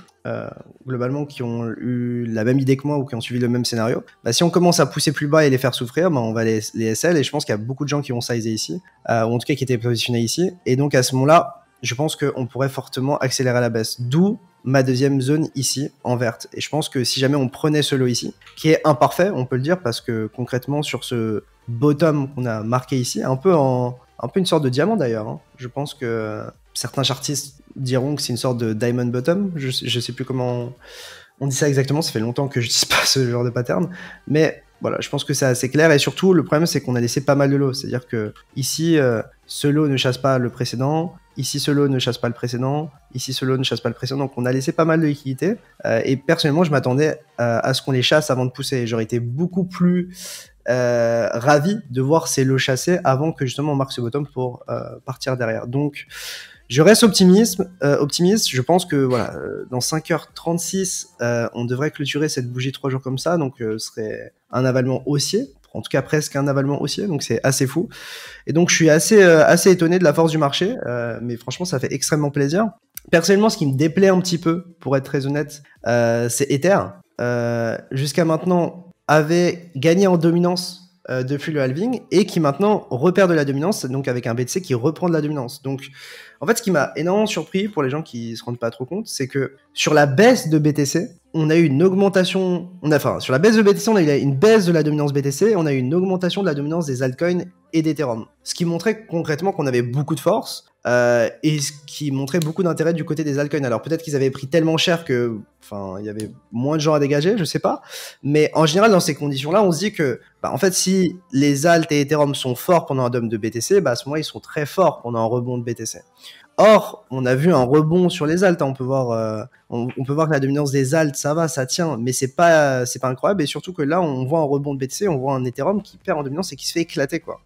globalement, qui ont eu la même idée que moi ou qui ont suivi le même scénario, bah, si on commence à pousser plus bas et les faire souffrir, bah, on va les SL. Et je pense qu'il y a beaucoup de gens qui vont sizer ici, ou en tout cas qui étaient positionnés ici. Et donc à ce moment-là, je pense qu'on pourrait fortement accélérer à la baisse. D'où ma deuxième zone ici, en verte. Et je pense que si jamais on prenait ce lot ici, qui est imparfait, on peut le dire, parce que concrètement, sur ce bottom qu'on a marqué ici, un peu une sorte de diamant d'ailleurs, hein. Je pense que certains chartistes diront que c'est une sorte de diamond bottom. Je sais plus comment on dit ça exactement, ça fait longtemps que je dis pas ce genre de pattern, mais voilà, je pense que c'est assez clair. Et surtout, le problème, c'est qu'on a laissé pas mal de lots. C'est-à-dire que ici, ce lot ne chasse pas le précédent. Ici, ce lot ne chasse pas le précédent. Ici, ce lot ne chasse pas le précédent. Donc, on a laissé pas mal de liquidités. Et personnellement, je m'attendais à ce qu'on les chasse avant de pousser. J'aurais été beaucoup plus ravi de voir ces lots chassés avant que justement on marque ce bottom pour partir derrière. Donc, je reste optimiste. Je pense que voilà, dans 5h36, on devrait clôturer cette bougie 3 jours comme ça. Donc, ce serait un avalement haussier. En tout cas, presque un avalement haussier. Donc, c'est assez fou. Et donc, je suis assez étonné de la force du marché. Mais franchement, ça fait extrêmement plaisir. Personnellement, ce qui me déplaît un petit peu, pour être très honnête, c'est Ether. Jusqu'à maintenant, avait gagné en dominance depuis le halving et qui maintenant repère de la dominance, donc avec un BTC qui reprend de la dominance. Donc, en fait, ce qui m'a énormément surpris pour les gens qui se rendent pas trop compte, c'est que sur la baisse de BTC, on a eu une augmentation. Sur la baisse de BTC, on a eu une baisse de la dominance BTC, on a eu une augmentation de la dominance des altcoins et d'Ethereum. Ce qui montrait concrètement qu'on avait beaucoup de force. Et ce qui montrait beaucoup d'intérêt du côté des altcoins. Alors peut-être qu'ils avaient pris tellement cher que, il y avait moins de gens à dégager, je sais pas. Mais en général, dans ces conditions-là, on se dit que, en fait, si les alt et Ethereum sont forts pendant un dump de BTC, à ce moment-là, ils sont très forts pendant un rebond de BTC. Or, on a vu un rebond sur les alts. On peut voir que la dominance des alts, ça va, ça tient, mais c'est pas incroyable. Et surtout que là, on voit un rebond de BTC, on voit un Ethereum qui perd en dominance et qui se fait éclater, quoi.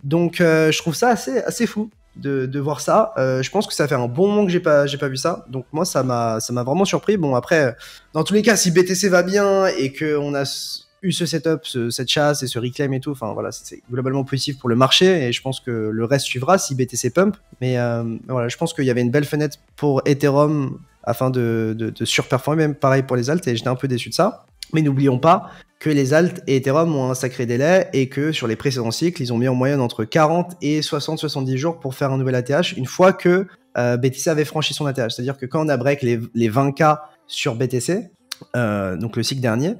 Donc, je trouve ça assez fou de voir ça. Je pense que ça fait un bon moment que j'ai pas vu ça. Donc moi, ça m'a vraiment surpris. Bon, après, dans tous les cas, si BTC va bien et qu'on a eu ce setup, cette chasse et ce reclaim et tout, voilà, c'est globalement positif pour le marché et je pense que le reste suivra si BTC pump. Mais voilà, je pense qu'il y avait une belle fenêtre pour Ethereum afin de surperformer, même pareil pour les alts, et j'étais un peu déçu de ça. Mais n'oublions pas que les alts et Ethereum ont un sacré délai et que sur les précédents cycles, ils ont mis en moyenne entre 40 et 60-70 jours pour faire un nouvel ATH une fois que BTC avait franchi son ATH. C'est-à-dire que quand on a break les 20K sur BTC, donc le cycle dernier,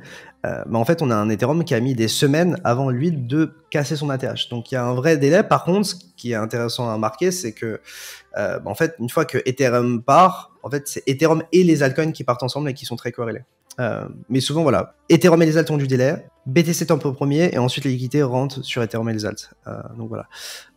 en fait, on a un Ethereum qui a mis des semaines avant lui de casser son ATH. Donc, il y a un vrai délai. Par contre, ce qui est intéressant à remarquer, c'est que, en fait, une fois que Ethereum part, en fait, c'est Ethereum et les altcoins qui partent ensemble et qui sont très corrélés. Mais souvent, voilà, Ethereum et les alts ont du délai, BTC tempo premier, et ensuite les liquidités rentrent sur Ethereum et les alts. Donc voilà.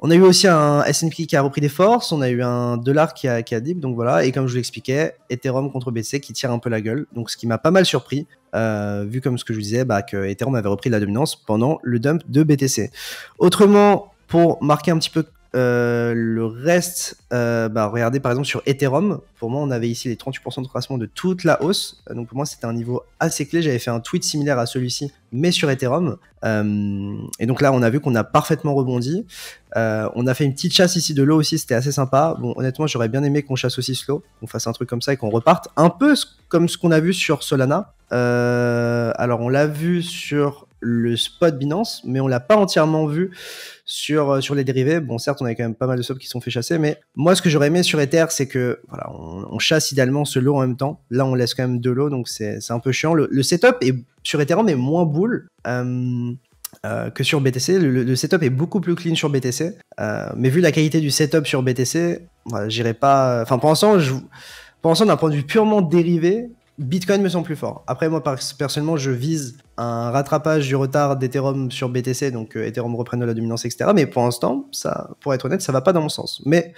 On a eu aussi un S&P qui a repris des forces, on a eu un dollar qui a dip, donc voilà. Et comme je vous l'expliquais, Ethereum contre BTC qui tire un peu la gueule, donc ce qui m'a pas mal surpris, vu comme ce que je vous disais, que Ethereum avait repris de la dominance pendant le dump de BTC. Autrement, pour marquer un petit peu le reste, regardez par exemple sur Ethereum, pour moi on avait ici les 38% de retracement de toute la hausse, donc pour moi c'était un niveau assez clé, j'avais fait un tweet similaire à celui-ci mais sur Ethereum, et donc là on a vu qu'on a parfaitement rebondi, on a fait une petite chasse ici de l'eau aussi, c'était assez sympa. Bon, honnêtement j'aurais bien aimé qu'on chasse aussi ce lot, qu'on fasse un truc comme ça et qu'on reparte un peu comme ce qu'on a vu sur Solana. Alors on l'a vu sur le spot Binance, mais on l'a pas entièrement vu sur les dérivés. Bon, certes, on avait quand même pas mal de subs qui se sont fait chasser, mais moi, ce que j'aurais aimé sur Ether, c'est que voilà, on chasse idéalement ce lot en même temps. Là, on laisse quand même deux lots, donc c'est un peu chiant. Le setup sur Ethereum est moins bull que sur BTC. Le setup est beaucoup plus clean sur BTC, mais vu la qualité du setup sur BTC, voilà, j'irai pas. Enfin, pour l'instant, d'un point de vue purement dérivé, Bitcoin me semble plus fort. Après, moi, personnellement, je vise un rattrapage du retard d'Ethereum sur BTC, donc Ethereum reprenne de la dominance, etc. Mais pour l'instant, ça, pour être honnête, ça va pas dans mon sens. Mais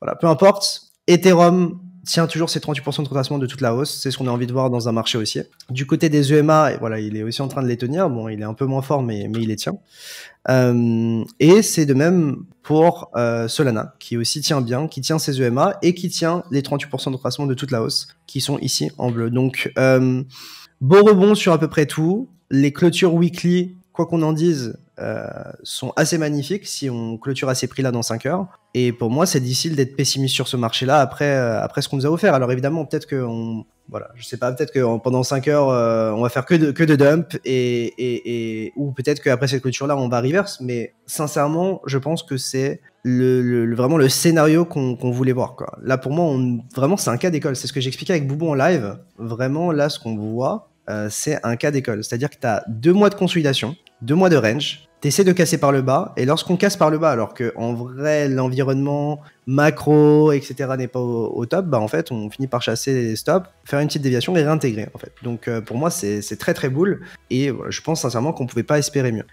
voilà, peu importe, Ethereum tient toujours ses 38% de retracement de toute la hausse. C'est ce qu'on a envie de voir dans un marché haussier. Du côté des EMA, et voilà, il est aussi en train de les tenir. Bon, il est un peu moins fort, mais il les tient. Et c'est de même pour Solana, qui aussi tient bien, qui tient ses EMA et qui tient les 38% de retracement de toute la hausse, qui sont ici en bleu. Donc, beau rebond sur à peu près tout. Les clôtures weekly, quoi qu'on en dise, sont assez magnifiques si on clôture à ces prix-là dans 5 heures. Et pour moi, c'est difficile d'être pessimiste sur ce marché-là après ce qu'on nous a offert. Alors évidemment, peut-être que voilà, je sais pas, peut-être que pendant 5 heures, on va faire que de dump ou peut-être qu'après cette clôture-là, on va reverse. Mais sincèrement, je pense que c'est vraiment le scénario qu'on voulait voir, quoi. Là, pour moi, vraiment, c'est un cas d'école. C'est ce que j'expliquais avec Boubou en live. Vraiment, là, ce qu'on voit, c'est un cas d'école. C'est-à-dire que tu as 2 mois de consolidation, 2 mois de range, t'essaies de casser par le bas, et lorsqu'on casse par le bas, alors qu'en vrai, l'environnement macro, etc. n'est pas au top, en fait, on finit par chasser les stops, faire une petite déviation et réintégrer, en fait. Donc, pour moi, c'est très, très bull, et voilà, je pense sincèrement qu'on pouvait pas espérer mieux.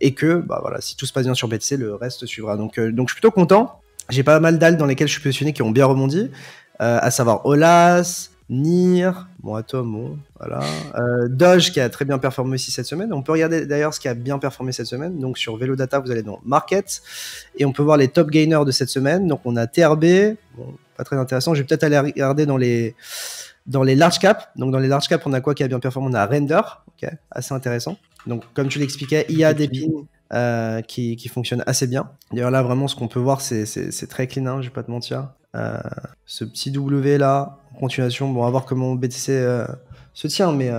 Et que, voilà, si tout se passe bien sur BTC, le reste suivra. Donc, je suis plutôt content. J'ai pas mal d'alts dans lesquels je suis positionné qui ont bien rebondi, à savoir Olas, NIR, Atom, bon, voilà. Doge qui a très bien performé aussi cette semaine. On peut regarder d'ailleurs ce qui a bien performé cette semaine. Donc sur Velo Data, vous allez dans Market et on peut voir les top gainers de cette semaine. Donc on a TRB, bon, pas très intéressant. Je vais peut-être aller regarder dans les large caps. Donc dans les large caps, on a quoi qui a bien performé? On a Render, okay, assez intéressant. Donc comme tu l'expliquais, IA Depin qui fonctionne assez bien. D'ailleurs là vraiment ce qu'on peut voir c'est très clean, hein, je vais pas te mentir. Ce petit W là en continuation, bon, on va voir comment BTC se tient, mais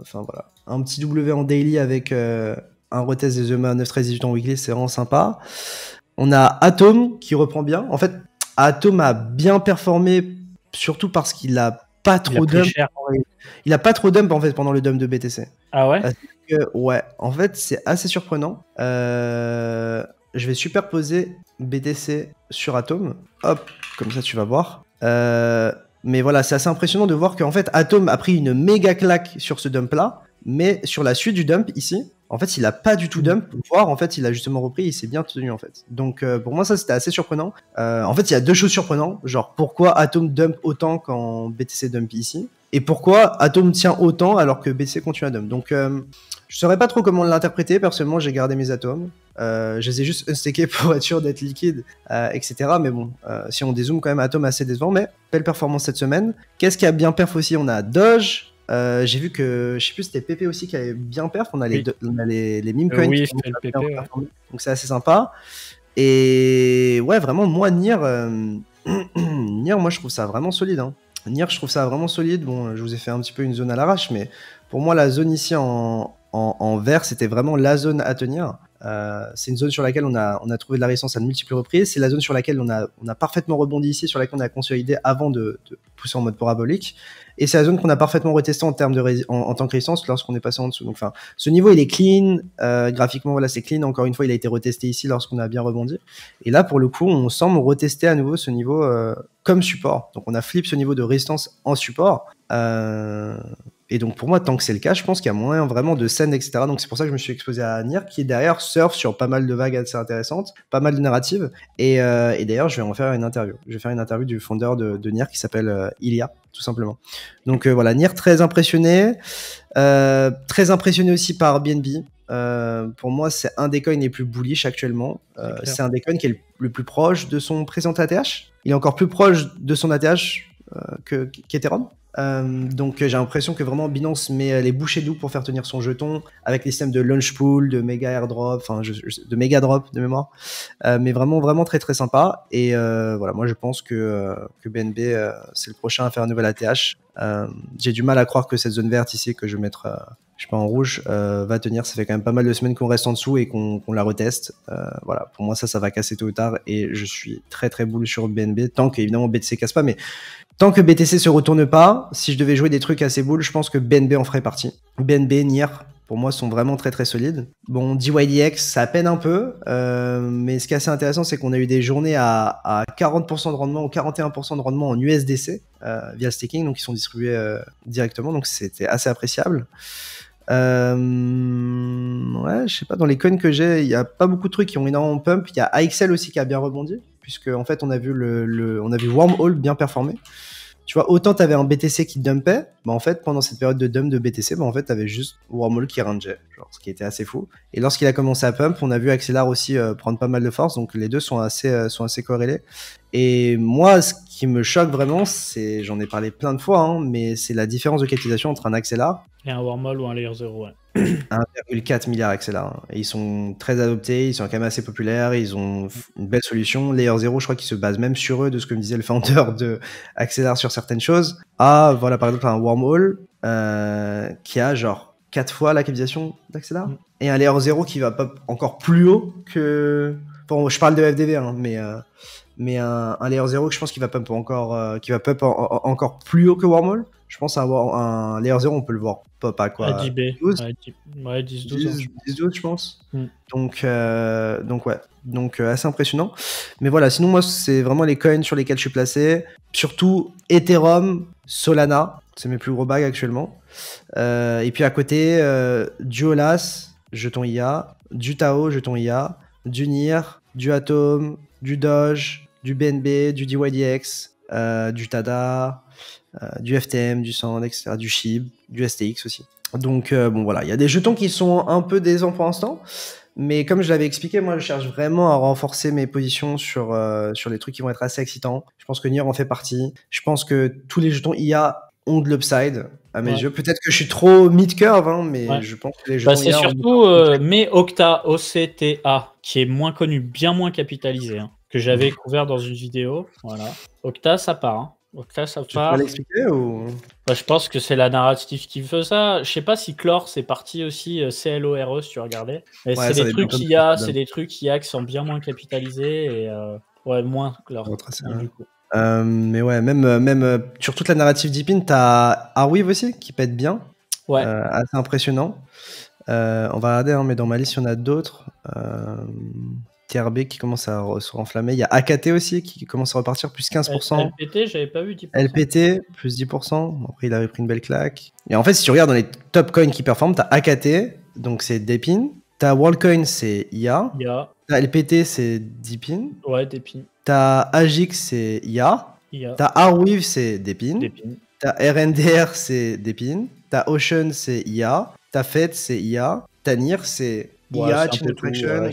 enfin voilà, un petit W en daily avec un retest des EMA 9, 13, 18 en weekly, c'est vraiment sympa. On a Atom qui reprend bien. En fait, Atom a bien performé surtout parce qu'il a pas trop dump. Il a pas trop dump en fait pendant le dump de BTC. Ah ouais? Ouais, en fait c'est assez surprenant. Je vais superposer BTC sur Atom. Hop, comme ça tu vas voir. Mais voilà, c'est assez impressionnant de voir qu'en fait Atom a pris une méga claque sur ce dump là, mais sur la suite du dump ici, en fait il a pas du tout dump, voire en fait il a justement repris, il s'est bien tenu en fait. Donc pour moi ça c'était assez surprenant. En fait il y a deux choses surprenantes, genre pourquoi Atom dump autant quand BTC dump ici, et pourquoi Atom tient autant alors que BTC continue à dump. Donc je saurais pas trop comment l'interpréter, personnellement j'ai gardé mes atomes. Je les ai juste unstackés pour être sûr d'être liquide, etc. Mais bon, si on dézoome quand même, Atom assez décevant, mais belle performance cette semaine. Qu'est-ce qui a bien perf aussi? On a Doge. J'ai vu que, je sais plus, c'était PP aussi qui avait bien perf. On a les meme coins. Oui, fait le PP, ouais. Donc c'est assez sympa. Et ouais, vraiment, moi, Nier, moi je trouve ça vraiment solide. Hein. Nier, je trouve ça vraiment solide. Bon, je vous ai fait un petit peu une zone à l'arrache, mais pour moi, la zone ici en vert, c'était vraiment la zone à tenir. C'est une zone sur laquelle on a trouvé de la résistance à de multiples reprises. C'est la zone sur laquelle on a parfaitement rebondi ici, sur laquelle on a consolidé avant de pousser en mode parabolique. Et c'est la zone qu'on a parfaitement retesté en termes en tant que résistance lorsqu'on est passé en dessous. Donc, enfin, ce niveau il est clean. Graphiquement, voilà, c'est clean. Encore une fois, il a été retesté ici lorsqu'on a bien rebondi. Et là, pour le coup, on semble retester à nouveau ce niveau comme support. Donc, on a flip ce niveau de résistance en support. Et donc pour moi, tant que c'est le cas, je pense qu'il y a moyen vraiment de scène, etc. Donc c'est pour ça que je me suis exposé à Nier, qui derrière surfe sur pas mal de vagues assez intéressantes, pas mal de narratives. Et d'ailleurs, je vais en faire une interview. Je vais faire une interview du fondeur de Nier qui s'appelle Ilia, tout simplement. Donc voilà, Nier très impressionné. Très impressionné aussi par BNB. Pour moi, c'est un des coins les plus bullish actuellement. C'est un des coins qui est le plus proche de son présent ATH. Il est encore plus proche de son ATH qu'Ethereum. Donc j'ai l'impression que vraiment Binance met les bouchées doubles pour faire tenir son jeton avec les systèmes de launch pool, de méga airdrop, enfin de méga drop de mémoire, mais vraiment très très sympa. Et voilà, moi je pense que BNB c'est le prochain à faire un nouvel ATH. J'ai du mal à croire que cette zone verte ici que je vais mettre je sais pas en rouge va tenir. Ça fait quand même pas mal de semaines qu'on reste en dessous et qu'on la reteste. Voilà, pour moi ça va casser tôt ou tard et je suis très très bull sur BNB tant qu'évidemment BTC casse pas, mais tant que BTC se retourne pas, si je devais jouer des trucs assez bull, je pense que BNB en ferait partie. BNB, Nier, pour moi, sont vraiment très très solides. Bon, DYDX, ça peine un peu, mais ce qui est assez intéressant, c'est qu'on a eu des journées à 40% de rendement ou 41% de rendement en USDC via staking, donc ils sont distribués directement, donc c'était assez appréciable. Ouais, je sais pas, dans les coins que j'ai, il y a pas beaucoup de trucs qui ont énormément pump. Il y a AXL aussi qui a bien rebondi, puisque en fait on a vu on a vu Wormhole bien performer. Tu vois, autant t'avais un BTC qui dumpait, bah en fait pendant cette période de dump de BTC, bah en fait t'avais juste Wormhole qui rangeait, genre ce qui était assez fou. Et lorsqu'il a commencé à pump, on a vu Axelar aussi prendre pas mal de force, donc les deux sont assez corrélés. Et moi, ce qui me choque vraiment, c'est, j'en ai parlé plein de fois, hein, mais c'est la différence de capitalisation entre un Axelar et un Wormhole ou un Layer 0, ouais. 1,4 milliard Axelar. Hein. Et ils sont très adoptés, ils sont quand même assez populaires, ils ont une belle solution. Layer 0, je crois qu'ils se basent même sur eux, de ce que me disait le founder de Axelar sur certaines choses. Ah, voilà, par exemple, un Wormhole qui a genre 4 fois la capitalisation d'Axelar. Et un Layer 0 qui va pop encore plus haut que... Bon, je parle de FDV, hein, mais un Layer 0 que je pense qu'il va pump encore, encore plus haut que Wormhole. Je pense un Layer 0, on peut le voir pop à quoi, 10B. 12 Ouais, 10-12. 10-12, je pense. Donc ouais. Donc assez impressionnant. Mais voilà, sinon moi, c'est vraiment les coins sur lesquels je suis placé. Surtout Ethereum, Solana. C'est mes plus gros bags actuellement. Et puis à côté, du Olas, jeton IA, du Tao, jeton IA, du Nier, du Atom, du Doge, du BNB, du DYDX, du Tada, du FTM, du Sand, etc., du SHIB, du STX aussi. Donc bon voilà, il y a des jetons qui sont un peu décevants pour l'instant, mais comme je l'avais expliqué, moi je cherche vraiment à renforcer mes positions sur les trucs qui vont être assez excitants. Je pense que Nier en fait partie. Je pense que tous les jetons IA ont de l'upside à mes yeux. Peut-être que je suis trop mid-curve, hein, mais je pense que les jetons c'est IA surtout mais Octa, OCTA, qui est moins connu, bien moins capitalisé, hein, que j'avais couvert dans une vidéo. Voilà. Octa, ça part. Hein. Octa, ça part. Tu peux l'expliquer ou... Je pense que c'est la narrative qui fait ça. Je sais pas si Clore, c'est parti aussi CLORE, si tu regardais. Mais c'est des trucs IA qui sont bien moins capitalisés et moins Clore. Du coup. Mais ouais, même sur toute la narrative Deepin, t'as Arweave aussi qui pète bien. Ouais. Assez impressionnant. On va regarder, hein, mais dans ma liste, il y en a d'autres. TRB qui commence à se renflammer. Il y a AKT aussi qui commence à repartir, plus 15%. LPT, j'avais pas vu 10%. LPT, plus 10%. Après, il avait pris une belle claque. Et en fait, si tu regardes dans les top coins qui performent, t'as AKT, donc c'est Deepin. T'as WorldCoin, c'est IA. T'as LPT, c'est Deepin. Ouais, Deepin. T'as Agix, c'est IA. T'as Arweave, c'est Deepin. T'as RNDR, c'est Deepin. T'as Ocean, c'est IA. T'as FET, c'est IA. T'as Nier, c'est IA, Chain Attraction.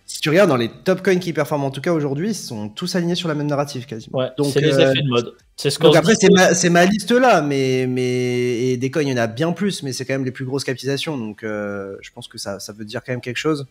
Si tu regardes dans les top coins qui performent en tout cas aujourd'hui, ils sont tous alignés sur la même narrative quasiment. Ouais, donc, c'est les effets de mode. Donc après, c'est ma liste là, mais et des coins, il y en a bien plus, mais c'est quand même les plus grosses capitalisations. Donc je pense que ça veut dire quand même quelque chose.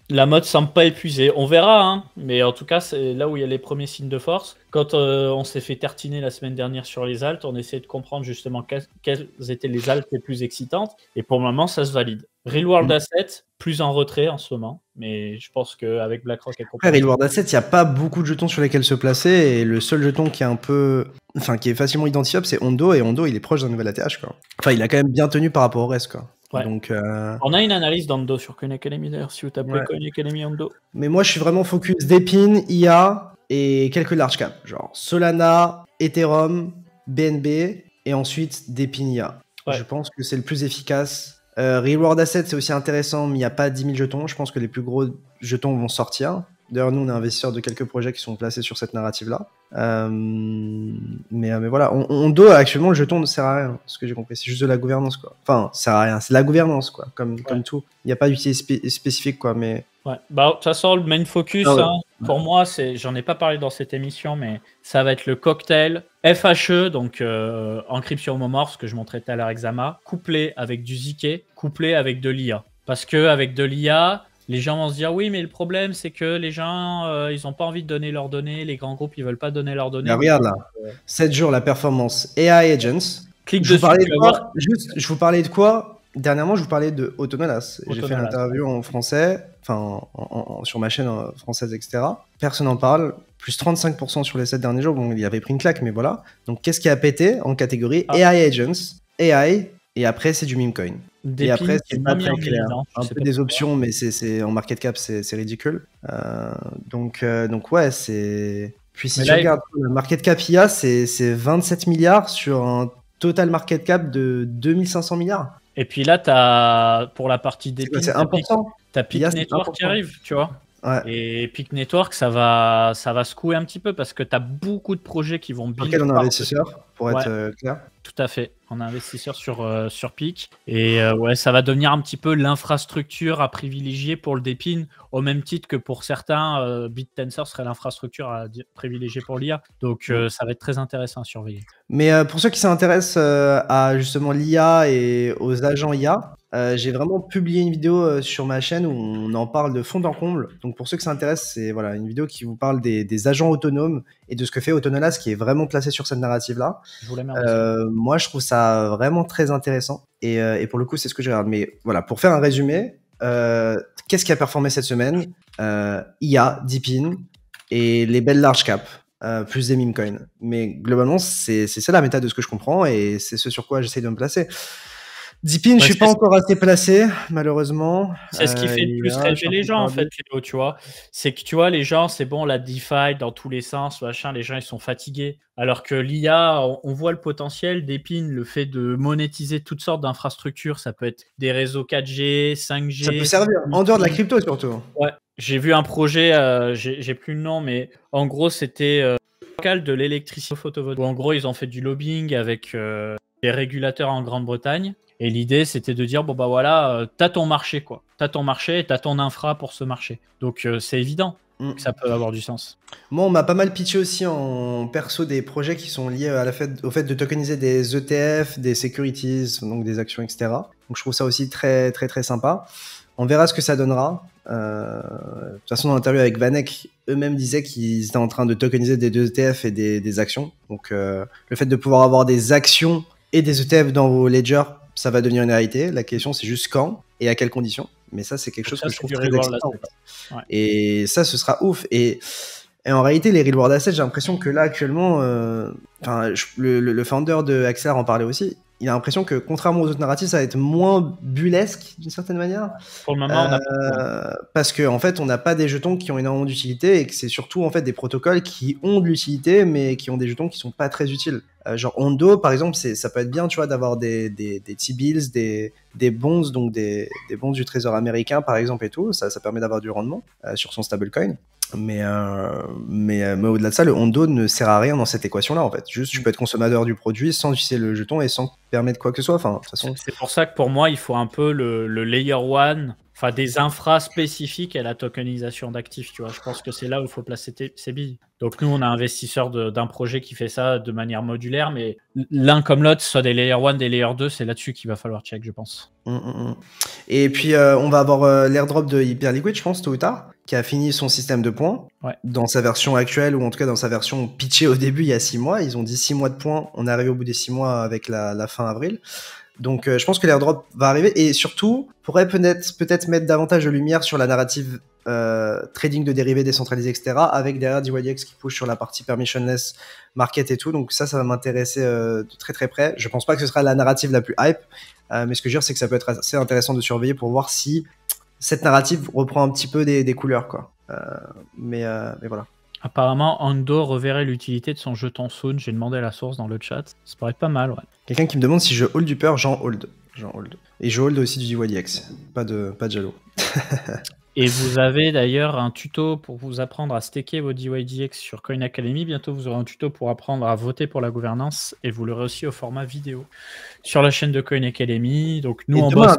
La mode semble pas épuisée. On verra, hein. Mais en tout cas, c'est là où il y a les premiers signes de force. Quand on s'est fait tartiner la semaine dernière sur les alts, on essayait de comprendre justement quelles étaient les alts les plus excitantes. Et pour le moment, ça se valide. Real World Asset, plus en retrait en ce moment. Mais je pense qu'avec BlackRock et compagnie... Real World Asset, il n'y a pas beaucoup de jetons sur lesquels se placer. Et le seul jeton qui est qui est facilement identifiable, c'est Hondo. Et Hondo, il est proche d'un nouvel ATH, quoi. Enfin, il a quand même bien tenu par rapport au reste, quoi. Ouais. Donc, on a une analyse d'Hondo sur Coin Academy d'ailleurs, si vous tapez Coin Academy Hondo. Mais moi, je suis vraiment focus Deepin, IA et quelques large cap, genre Solana, Ethereum, BNB et ensuite Depin IA. Ouais. Je pense que c'est le plus efficace. Reward Asset, c'est aussi intéressant, mais il n'y a pas 10 000 jetons. Je pense que les plus gros jetons vont sortir. D'ailleurs, nous, on est investisseurs de quelques projets qui sont placés sur cette narrative-là. Mais voilà, Ondo, actuellement, le jeton ne sert à rien, ce que j'ai compris. C'est juste de la gouvernance, quoi. Enfin, ça sert à rien, c'est de la gouvernance, quoi, comme tout. Il n'y a pas d'utilité spécifique, quoi, mais... Ouais. Bah, de toute façon, le main focus, pour moi, j'en ai pas parlé dans cette émission, mais ça va être le cocktail FHE, donc encryption homomorphe, ce que je montrais tout à l'heure avec Zama, couplé avec du ZK, couplé avec de l'IA. Parce que avec de l'IA, les gens vont se dire oui, mais le problème, c'est que les gens, ils n'ont pas envie de donner leurs données, les grands groupes, ils veulent pas donner leurs données. Mais regarde là, 7 jours, la performance AI Agents. Clique je dessus, vous parlais de quoi je vous parlais de quoi Dernièrement, je vous parlais de Autonolas. J'ai fait une interview en français, enfin sur ma chaîne française, etc. Personne n'en parle. Plus 35% sur les 7 derniers jours. Bon, il avait pris une claque, mais voilà. Donc, qu'est-ce qui a pété en catégorie AI Agents, AI, et après, c'est du meme coin. Et après, c'est pas très clair. Un peu des options, mais c'est en market cap, c'est ridicule. Donc ouais, c'est... Puis si tu regardes le market cap IA, c'est 27 milliards sur un total market cap de 2500 milliards. Et puis là, pour la partie Depin, c'est 1%. T'as Peak Network qui arrive, tu vois. Ouais. Et Peak Network, ça va secouer un petit peu parce que tu as beaucoup de projets qui vont build. Lequel on est investisseur, pour être clair. Tout à fait. On est investisseur sur Peak. Et ça va devenir un petit peu l'infrastructure à privilégier pour le Depin, au même titre que pour certains, BitTensor serait l'infrastructure à privilégier pour l'IA. Donc ça va être très intéressant à surveiller. Mais pour ceux qui s'intéressent à justement l'IA et aux agents IA, j'ai vraiment publié une vidéo sur ma chaîne où on en parle de fond en comble. Donc pour ceux qui s'intéressent, c'est voilà, une vidéo qui vous parle des agents autonomes et de ce que fait Autonolas, qui est vraiment placé sur cette narrative-là. Je vous la mets moi, je trouve ça vraiment très intéressant. Et pour le coup, c'est ce que je regarde. Mais voilà, pour faire un résumé, qu'est-ce qui a performé cette semaine? IA, Depin et les belles large cap. Plus des meme coins. Mais globalement, c'est ça la méta de ce que je comprends et c'est ce sur quoi j'essaie de me placer. Depin, je suis pas encore assez placé, malheureusement. C'est ce qui fait le plus rêver les gens, en fait, Léo, tu vois. C'est que, tu vois, les gens, c'est bon, la DeFi dans tous les sens, machin, les gens, ils sont fatigués. Alors que l'IA, on voit le potentiel. Depin, le fait de monétiser toutes sortes d'infrastructures, ça peut être des réseaux 4G, 5G. Ça peut servir, en dehors de la crypto, surtout. Ouais, j'ai vu un projet, j'ai plus le nom, mais en gros, c'était local de l'électricité photovoltaïque. En gros, ils ont fait du lobbying avec des régulateurs en Grande-Bretagne. Et l'idée, c'était de dire, bon, bah voilà, t'as ton marché, quoi. T'as ton marché et t'as ton infra pour ce marché. Donc, c'est évident que ça peut avoir du sens. Moi, on m'a pas mal pitché aussi en perso des projets qui sont liés au fait de tokeniser des ETF, des securities, donc des actions, etc. Donc, je trouve ça aussi très, très, très sympa. On verra ce que ça donnera. De toute façon, dans l'interview avec Vanek, eux-mêmes disaient qu'ils étaient en train de tokeniser des ETF et des actions. Donc, le fait de pouvoir avoir des actions et des ETF dans vos ledgers, ça va devenir une réalité. La question, c'est juste quand et à quelles conditions. Mais ça, c'est quelque chose que je trouve très excitant. Ouais. Et ça, ce sera ouf. Et en réalité, les reward assets, j'ai l'impression que là, actuellement, le founder de Axelar en parlait aussi. Il a l'impression que, contrairement aux autres narratifs, ça va être moins bullesque, d'une certaine manière. Pour le moment, on a parce qu'en fait, on n'a pas des jetons qui ont énormément d'utilité et que c'est surtout en fait, des protocoles qui ont de l'utilité, mais qui ont des jetons qui ne sont pas très utiles. Genre Ondo, par exemple, ça peut être bien, tu vois, d'avoir des T-bills, des bonds, donc des bonds du trésor américain, par exemple, et tout. Ça permet d'avoir du rendement sur son stablecoin. Mais au-delà de ça, le Ondo ne sert à rien dans cette équation-là, en fait. Juste, tu peux être consommateur du produit sans utiliser le jeton et sans permettre quoi que ce soit. Enfin, de toute façon... C'est pour ça que pour moi, il faut un peu le layer one, enfin des infras spécifiques à la tokenisation d'actifs, tu vois. Je pense que c'est là où il faut placer ses billes. Donc nous, on est investisseur d'un projet qui fait ça de manière modulaire, mais l'un comme l'autre, soit des layer 1, des layer 2, c'est là-dessus qu'il va falloir check, je pense. Et puis, on va avoir l'airdrop de Hyperliquid, je pense, tôt ou tard, qui a fini son système de points dans sa version actuelle, ou en tout cas dans sa version pitchée au début, il y a 6 mois. Ils ont dit 6 mois de points. On est arrivé au bout des 6 mois avec la fin avril. Donc, je pense que l'airdrop va arriver et surtout pourrait peut-être mettre davantage de lumière sur la narrative trading de dérivés décentralisés, etc. Avec derrière DYDX qui push sur la partie permissionless market et tout. Donc ça va m'intéresser de très très près. Je pense pas que ce sera la narrative la plus hype, mais ce que je veux dire, c'est que ça peut être assez intéressant de surveiller pour voir si cette narrative reprend un petit peu des couleurs, quoi. Mais voilà. Apparemment, Ando reverrait l'utilité de son jeton Soon. J'ai demandé la source dans le chat. Ça paraît pas mal, ouais. Quelqu'un qui me demande si je hold du peur, j'en hold. Et je hold aussi du DYDX. Pas de Jalo. Et vous avez d'ailleurs un tuto pour vous apprendre à staker vos DYDX sur Coin Academy. Bientôt, vous aurez un tuto pour apprendre à voter pour la gouvernance et vous l'aurez aussi au format vidéo sur la chaîne de Coin Academy. Donc, nous, on bosse.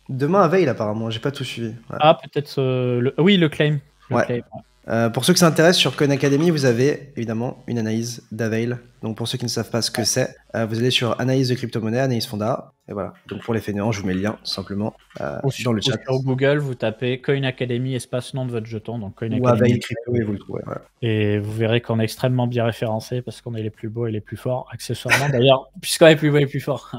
Demain à Veil, apparemment. J'ai pas tout suivi. Ouais. Ah, peut-être. Oui, le claim. Ouais. Pour ceux qui s'intéressent sur Coin Academy, vous avez évidemment une analyse d'Avail. Donc pour ceux qui ne savent pas ce que c'est, vous allez sur analyse de crypto-monnaie, analyse fonda, et voilà. Donc pour les fainéants, je vous mets le lien tout simplement dans le chat. Sur Google, vous tapez Coin Academy espace nom de votre jeton, donc Coin ou Academy. Avail Crypto et vous le trouvez. Ouais. Et vous verrez qu'on est extrêmement bien référencé parce qu'on est les plus beaux et les plus forts, accessoirement. D'ailleurs, puisqu'on est les plus beaux et les plus forts,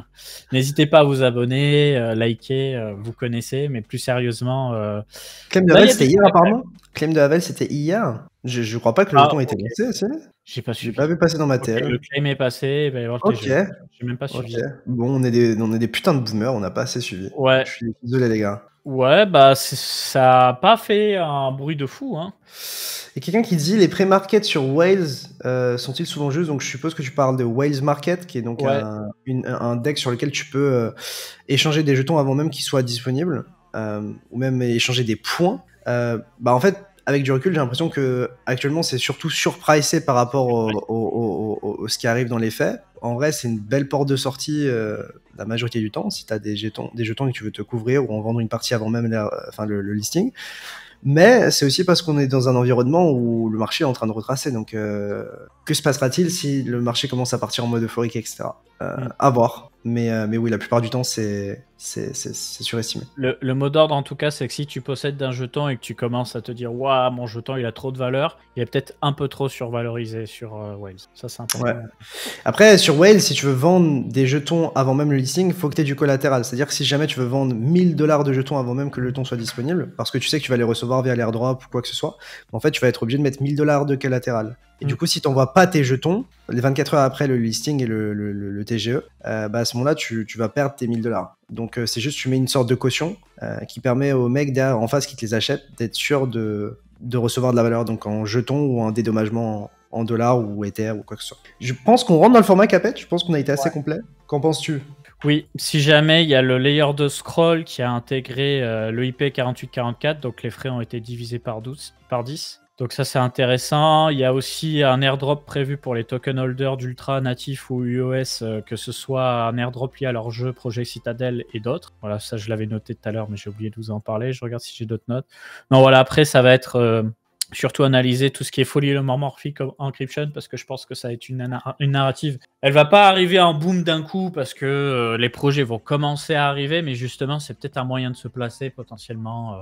n'hésitez pas à vous abonner, liker, vous connaissez, mais plus sérieusement. Claim de Havel, c'était hier apparemment. Claim de Havel, c'était hier. Je crois pas que le jeton ait été lancé. J'ai pas suivi. J'ai pas vu passer dans ma TL. Le claim est passé, il va y avoir le TG. J'ai même pas suivi. Bon, on est des putains de boomers, on n'a pas assez suivi. Ouais. Je suis désolé les gars. Ouais, bah ça a pas fait un bruit de fou, hein. Et quelqu'un qui dit les pré-markets sur Whales sont-ils souvent justes? Donc je suppose que tu parles de Whales Market, qui est donc un deck sur lequel tu peux échanger des jetons avant même qu'ils soient disponibles, ou même échanger des points. Bah en fait, avec du recul, j'ai l'impression que actuellement c'est surtout surpricé par rapport au ce qui arrive dans les faits. En vrai, c'est une belle porte de sortie la majorité du temps si tu as des jetons et que tu veux te couvrir ou en vendre une partie avant même le listing. Mais c'est aussi parce qu'on est dans un environnement où le marché est en train de retracer. Donc, que se passera-t-il si le marché commence à partir en mode euphorique, etc. À voir. Mais oui, la plupart du temps, c'est surestimé. Le mot d'ordre, en tout cas, c'est que si tu possèdes un jeton et que tu commences à te dire « Waouh, mon jeton, il a trop de valeur », il est peut-être un peu trop survalorisé sur Whales. Ça, c'est important. Ouais. Après, sur Whales, si tu veux vendre des jetons avant même le listing, il faut que tu aies du collatéral. C'est-à-dire que si jamais tu veux vendre 1000$ de jetons avant même que le jeton soit disponible, parce que tu sais que tu vas les recevoir via l'airdrop ou quoi que ce soit, en fait, tu vas être obligé de mettre 1000$ de collatéral. Et du coup, si tu n'envoies pas tes jetons, les 24 heures après le listing et le TGE, bah à ce moment-là, tu vas perdre tes 1000$. Donc, c'est juste, tu mets une sorte de caution qui permet aux mecs derrière, en face qui te les achètent d'être sûr de recevoir de la valeur, donc en jetons ou en dédommagement en dollars ou Ether ou quoi que ce soit. Je pense qu'on rentre dans le format Capet, je pense qu'on a été assez complet. Qu'en penses-tu? Oui, si jamais il y a le layer de scroll qui a intégré le IP 4844, donc les frais ont été divisés par 10. Donc ça, c'est intéressant. Il y a aussi un airdrop prévu pour les token holders d'Ultra, Natif ou UOS, que ce soit un airdrop lié à leur jeu, Projet Citadel et d'autres. Voilà, ça, je l'avais noté tout à l'heure, mais j'ai oublié de vous en parler. Je regarde si j'ai d'autres notes. Non, voilà, après, ça va être surtout analyser tout ce qui est polymorphic encryption, parce que je pense que ça va être une narrative. Elle va pas arriver en boom d'un coup, parce que les projets vont commencer à arriver, mais justement, c'est peut-être un moyen de se placer potentiellement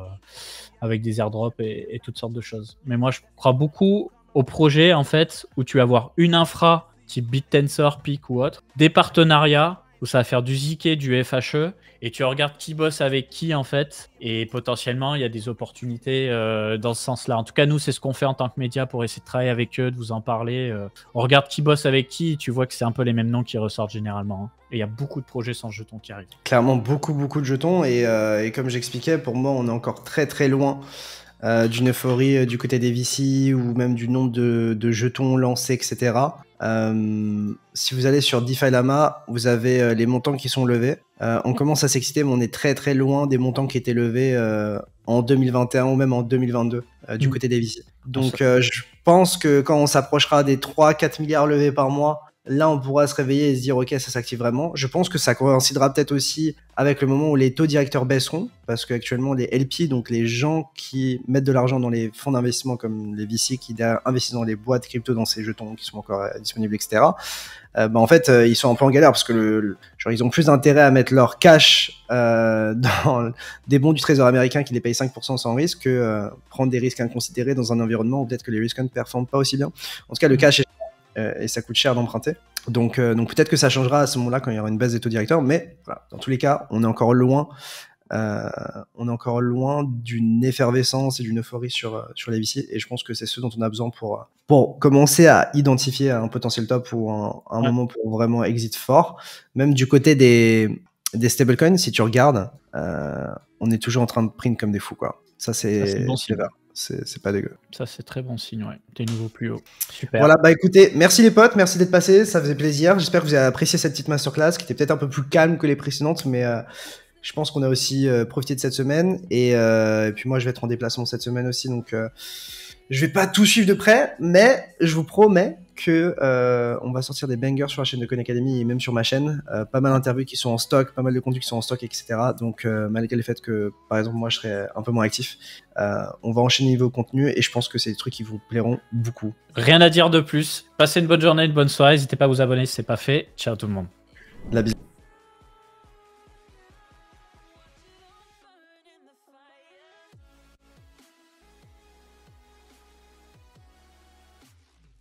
avec des airdrops et toutes sortes de choses. Mais moi, je crois beaucoup au projet, en fait, où tu vas avoir une infra type BitTensor, PIC ou autre, des partenariats où ça va faire du ZK, du FHE, et tu regardes qui bosse avec qui, en fait, et potentiellement, il y a des opportunités dans ce sens-là. En tout cas, nous, c'est ce qu'on fait en tant que média pour essayer de travailler avec eux, de vous en parler. On regarde qui bosse avec qui, et tu vois que c'est un peu les mêmes noms qui ressortent généralement. Hein. Et il y a beaucoup de projets sans jetons qui arrivent. Clairement, beaucoup de jetons, et comme j'expliquais, pour moi, on est encore très loin d'une euphorie du côté des VC ou même du nombre de jetons lancés, etc. Si vous allez sur DeFi Lama, vous avez les montants qui sont levés. On commence à s'exciter, mais on est très loin des montants qui étaient levés en 2021 ou même en 2022 du côté des VC. Donc je pense que quand on s'approchera des 3-4 milliards levés par mois, là, on pourra se réveiller et se dire, ok, ça s'active vraiment. Je pense que ça coïncidera peut-être aussi avec le moment où les taux directeurs baisseront, parce qu'actuellement, les LP, donc les gens qui mettent de l'argent dans les fonds d'investissement comme les VC, qui investissent dans les boîtes crypto, dans ces jetons qui sont encore disponibles, etc., en fait, ils sont un peu en galère parce que ils ont plus d'intérêt à mettre leur cash dans des bons du trésor américain qui les payent 5% sans risque que prendre des risques inconsidérés dans un environnement où peut-être que les risques ne performent pas aussi bien. En tout cas, le cash est et ça coûte cher d'emprunter. Donc peut-être que ça changera à ce moment-là quand il y aura une baisse des taux directeurs, mais voilà, dans tous les cas, on est encore loin d'une effervescence et d'une euphorie sur les VC, et je pense que c'est ce dont on a besoin pour commencer à identifier un potentiel top ou un moment pour vraiment exit fort. Même du côté des stablecoins, si tu regardes, on est toujours en train de print comme des fous, quoi. Ça, c'est bon C'est pas dégueu. Ça, c'est très bon signe, ouais. Des niveaux plus hauts. Super. Voilà, bah écoutez, merci les potes, merci d'être passés, ça faisait plaisir. J'espère que vous avez apprécié cette petite masterclass qui était peut-être un peu plus calme que les précédentes, mais je pense qu'on a aussi profité de cette semaine. Et puis moi, je vais être en déplacement cette semaine aussi, donc je vais pas tout suivre de près, mais je vous promets que on va sortir des bangers sur la chaîne de Khan Academy et même sur ma chaîne. Pas mal d'interviews qui sont en stock, pas mal de contenus qui sont en stock, etc. Donc malgré le fait que, par exemple, moi je serai un peu moins actif, on va enchaîner niveau contenu et je pense que c'est des trucs qui vous plairont beaucoup. Rien à dire de plus. Passez une bonne journée, une bonne soirée. N'hésitez pas à vous abonner si c'est pas fait. Ciao tout le monde. La bise.